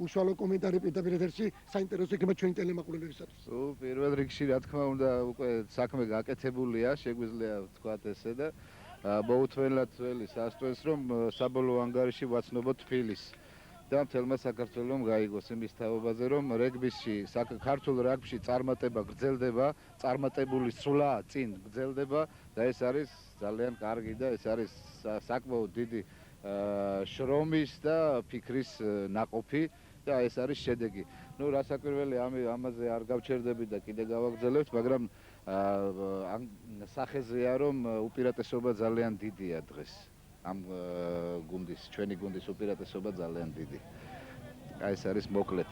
უშუალო კომენტარი პირდაპირ ეთერში საინტერესო იქნება ჩვენი ტელემაყურებლებისათვის. პირველ რიგში რა თქმა უნდა უკვე საქმე გაკეთებულია, შეგვიძლია ვთქვათ ესე და მოუთმენლად ძველი სასწრებს რომ საბოლოო ანგარიში ვაცნობოთ თბილისს. და მთელმა საქართველომ გაიგოს იმის თაობაზე, რომ რეგბიში, ქართულ რაგბიში წარმატება გრძელდება, წარმატებული სვლა წინ გრძელდება და ეს არის ძალიან კარგი და ეს არის საკმაოდ დიდი შრომის და ფიქრის ნაყოფი და ეს არის შედეგი. ნუ რასაკვირველი ამაზე არ გავჩერდები და კიდე გავაგრძელებთ, მაგრამ სახეზეა რომ უპირატესობა ძალიან დიდია დღეს. ამ გუნდის, ჩვენი გუნდის უპირატესობა ძალიან დიდი. აი ეს არის მოკლედ.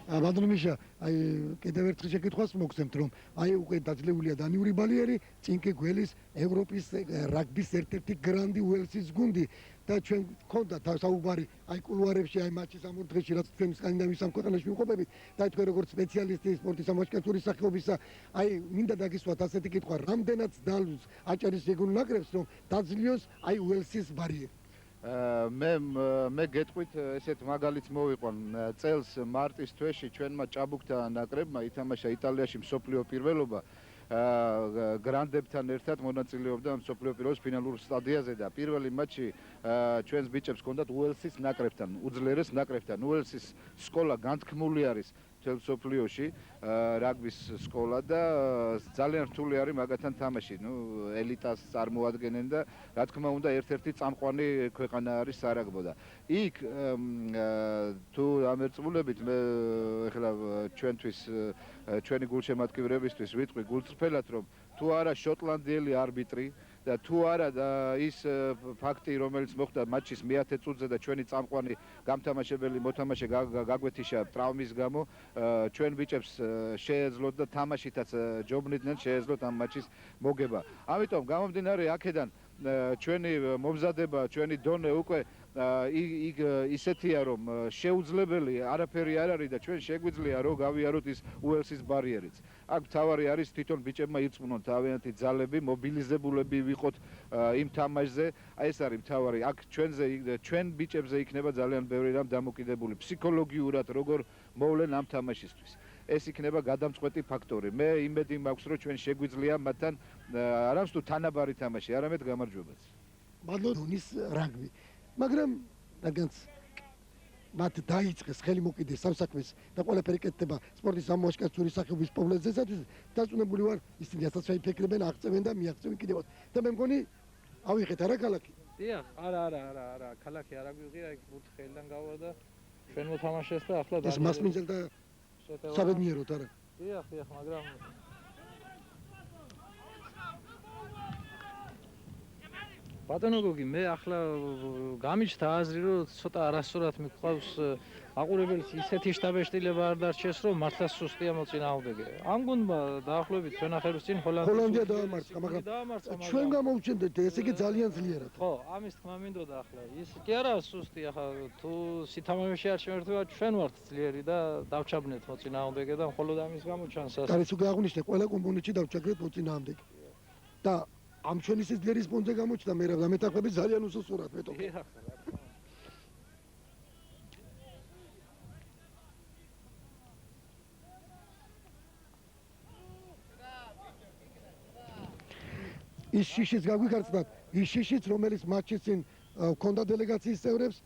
ბატონო მიშა, აი კიდევ ერთხელ შეკითხვას მოგცემთ, რომ აი უკვე დაძლეულია დანიური ბალიერი, წინ კი გველის ევროპის რაგბის ერთ-ერთი გრანდი უელსის გუნდი და ჩვენ გქონდა საუბარი აი კულუარებში, აი მატჩის ამ ორ დღეში, რაც თქვენ სკანდინავიის ამ ქვეყანაში ვიმყოფებით და თქვენ როგორც სპეციალისტი სპორტის ამოშკაცური სახეობისა, აი მინდა დაგისვათ ასეთი კითხვა, რამდენად დალუს აჭარის რეგიონულ ნაკრებს, რომ დაძლიოს აი უელსის ბარიერი. მე გეტყვით ესეთ მაგალითს მოვიყვან წელს მარტის თვეში ჩვენმა ჭაბუკთა ნაკრებმა ითამაშა იტალიაში მსოფლიო პირველობა გრანდებთან ერთად მონაწილეობდა მსოფლიო პირველობის ფინალურ სტადიაზე და პირველი მატჩი ჩვენს ბიჭებს ჰქონდათ უელსის ნაკრებთან, უძლიერეს ნაკრებთან. უელსის სკოლა განთქმული არის მთელ მსოფლიოში რაგბის სკოლა და ძალიან რთული არის მაგათთან თამაში. ნუ ელიტას წარმოადგენენ და რა თქმა უნდა ერთ-ერთი წამყვანი ქვეყანა არის სარაგბო და იქ თუ ამერწმულებით მე ეხლა ჩვენთვის ჩვენი გულშემატკივრებისთვის ვიტყვი გულწრფელად რომ თუ არა შოტლანდიელი არბიტრი და თუ არა ის ფაქტი რომელიც მოხდა მატჩის მე-10 წუთზე და ჩვენი წამყვანი გამთამაშებელი მოთამაშე გაგვეთიშა ტრავმის გამო ჩვენ ბიჭებს შეეძლოთ და თამაშითაც ჯობნიდნენ შეეძლოთ ამ მატჩის მოგება. ამიტომ გამომდინარე აქედან ჩვენი მომზადება, ჩვენი დონე უკვე ისეთია რომ შეუძლებელი არაფერი არ არის და ჩვენ შეგვიძლია რომ გავიაროთ ის უელსის ბარიერიც. აქ თავარი არის თვითონ ბიჭებმა ირწმუნონ თავიანთი ძალები, მობილიზებულები ვიყოთ იმ თამაშზე. აი ეს არის თავარი. აქ ჩვენ ბიჭებზე იქნება ძალიან ბევრი რამ დამოკიდებული ფსიქოლოგიურად როგორ მოვლენ ამ თამაშისთვის. ეს იქნება გადამწყვეტი ფაქტორი. მე იმედი მაქვს რომ ჩვენ შეგვიძლია მათთან არამს თუ თანაბარი თამაში, არამედ გამარჯვებაც. ბატონის რაგბი. მაგრამ რადგანაც მათ დაიწყეს ხელი მოკიდეს სამსაქმეს და ყველაფერი კეთდება სპორტის ამოშკაცური სახეობის პოპულარიზაციისათვის, დაწუნებული ვარ ისინი რასაც შეიფიქრებენ, აღწევენ და მიაღწევენ კიდევაც. და მე მგონი ავიღეთ არა ქალაქი. დიახ, არა, ქალაქი არ აგვიღია, იქ ბურთი ხელიდან გავა და ჩვენ მოთამაშეს და ახლა ეს მასმინძელთა საბედნიეროდ არა. დიახ, მაგრამ ბატონო გოგი, მე ახლა გამიჩნდა აზრი, რომ ცოტა არასწორად მიგყავს აყურებელს ისეთი შტაბეშტილება არ დარჩეს, რომ მართლა სუსტია მოწინააღმდეგე. ამ გუნდმა დაახლოებით ჩვენახევის წინ ჰოლანდია დაამარცხა, მაგრამ ჩვენ გამოვჩენდეთ, ესე იგი ძალიან ძლიერად. ხო, ამის თქმა მინდოდა ახლა. ის კი არა სუსტია, ხა თუ სითამაშეში არ შემერთება, ჩვენ ვართ ძლიერი და დავჩაბნეთ მოწინააღმდეგე და მხოლოდ ამის გამო ჩანს ასე. არის უკვე აღნიშნე, ყველა კომპონენტში დავჩაგრეთ მოწინააღმდეგე. და ამ ჩვენი სიძლიერის ფონზე გამოჩნდა მე და მეტახვები ძალიან უსუსურად მეტყობა. ის შიშიც გაგვიქარცდათ, ის შიშიც რომელიც მატჩის წინ ჰქონდა დელეგაციის წევრებს,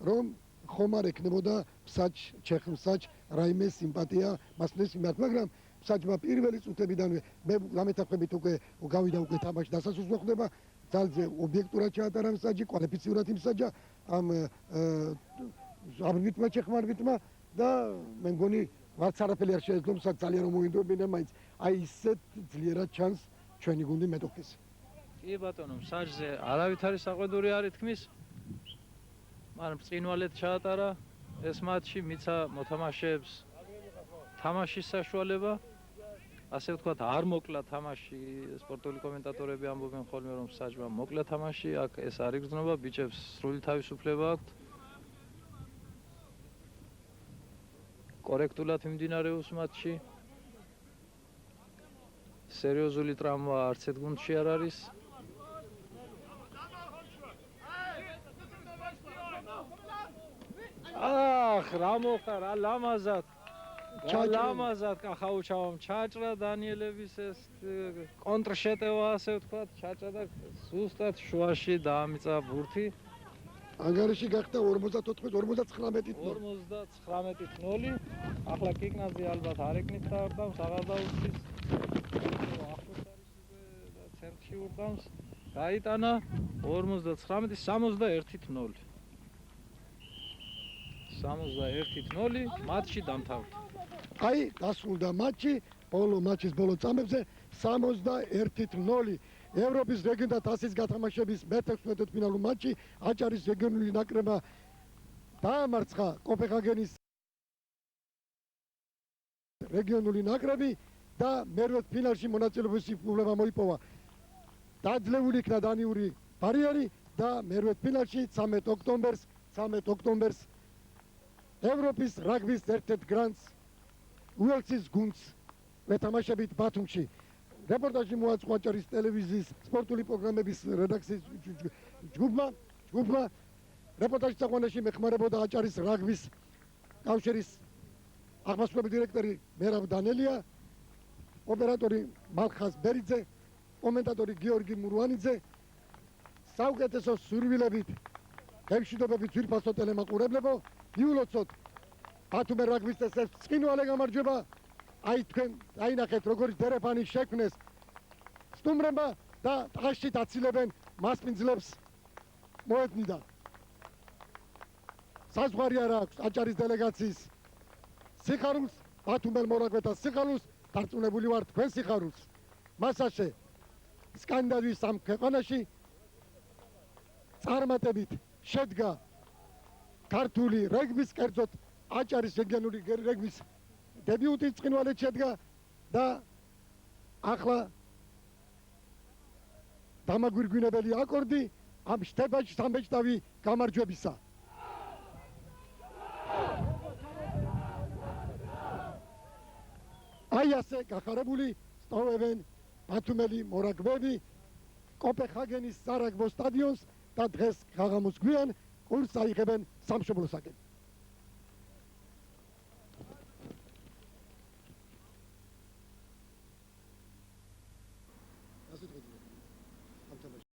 რომ ხომ არ ექნებოდა ჩეხმსაჯ რაიმე სიმპათია მასლის მიმართ, მაგრამ საჯმა პირველი წუთებიდანვე მე გამეთახვებით უკვე გავიდა უკვე თამაში დასასრულს ხდება, ძალზე ობიექტურად ჩაატარა მსაჯი, კვალიფიციურად იმსაჯა ამ არბიტრმა ჩეხმარბიტრმა და მე მგონი ვარც არაფერი არ შეეძლო მსაჯ ძალიან რომ მოინდობინა, მაინც აი ისეთ ძლიერად ჩანს ჩვენი გუნდი მეტოქეს. კი ბატონო, მსაჯზე არავითარი საყვედური არ ითქმის. მაგრამ წინვალეთ ჩაატარა ეს მატჩი, მიცა მოთამაშეებს თამაშის საშუალება. ასე ვთქვათ, არ მოკლა თამაში, სპორტული კომენტატორები ამბობენ ხოლმე რომ საჯმა მოკლა თამაში, აქ ეს არ იგრძნობა, ბიჭებს სრული თავისუფლება აქვთ. კორექტულად მიმდინარეობს მატჩი. სერიოზული ტრავმა არც ერთ გუნდში არ არის. რა მოხარ, ლამაზად. ლამაზად კახაუჩავამ ჩაჭრა დანიელების ეს კონტრშეტევა ასე ვთქვათ, ჩაჭრა და ზუსტად შუაში დაამიწა ბურთი. ანგარიში გახდა 54-59-ით 59-0. ახლა კიკნაძე ალბათ არ ეკნით და ურდავს, აღარ დაუცის. ახლოს არის უკვე და ცენტრში ურდავს. გაიტანა 59-61-0. 61-0 მატჩი დამთავრდა. აი, დასრულდა მატჩი, ბოლო მატჩის ბოლო წამებზე 61-0. ევროპის რეგიონთა თასის გათამაშების მე-16 ფინალურ მატჩი აჭარის რეგიონული ნაკრებმა დაამარცხა კოპენჰაგენის რეგიონული ნაკრები და მერვე ფინალში მონაწილეობის უფლება მოიპოვა. დაძლეული იქნა დანიური ბარიერი და მერვე ფინალში 13 ოქტომბერს ევროპის რაგბის ერთ-ერთ გრანდს უელსის გუნდს ვეთამაშებით ბათუმში. რეპორტაჟი მოაწყო აჭარის ტელევიზიის სპორტული პროგრამების რედაქციის ჯგუფმა. რეპორტაჟის წაყვანაში მეხმარებოდა აჭარის რაგბის კავშირის აღმასრულებელი დირექტორი მერაბ დანელია, ოპერატორი მალხაზ ბერიძე, კომენტატორი გიორგი მურვანიძე. საუკეთესო სურვილებით, გემშვიდობებით ძვირფასო ტელემაყურებლებო, მიულოცოთ ბათუმის რაგბის წესებს ცხინვალე გამარჯვება. აი თქვენ დაინახეთ როგორი დერეფანი შექმნეს სტუმრებმა და ტყაში დაცილებენ მასპინძლებს მოედნიდან. საზღვარი არ აქვს აჭარის დელეგაციის სიხარულს, ბათუმელ მორაგბეთა სიხარულს, დარწმუნებული ვარ თქვენ სიხარულს. მასაშე სკანდინავიის ამ ქვეყანაში წარმატებით შედგა ქართული რეგბის, კერძოდ აჭარის რეგიონული რეგბის დებიუტი ცხინვალეთ შედგა და ახლა დამაგვირგვინებელი აკორდი ამ შთებაში სამბეჭდავი გამარჯვებისა. აი ასე გახარებული სტოვებენ ბათუმელი მორაგბეები კოპენჰაგენის სარაგბო სტადიონს და დღეს ღაღამოს გვიან კურსს აიღებენ სამშობლოსაკენ.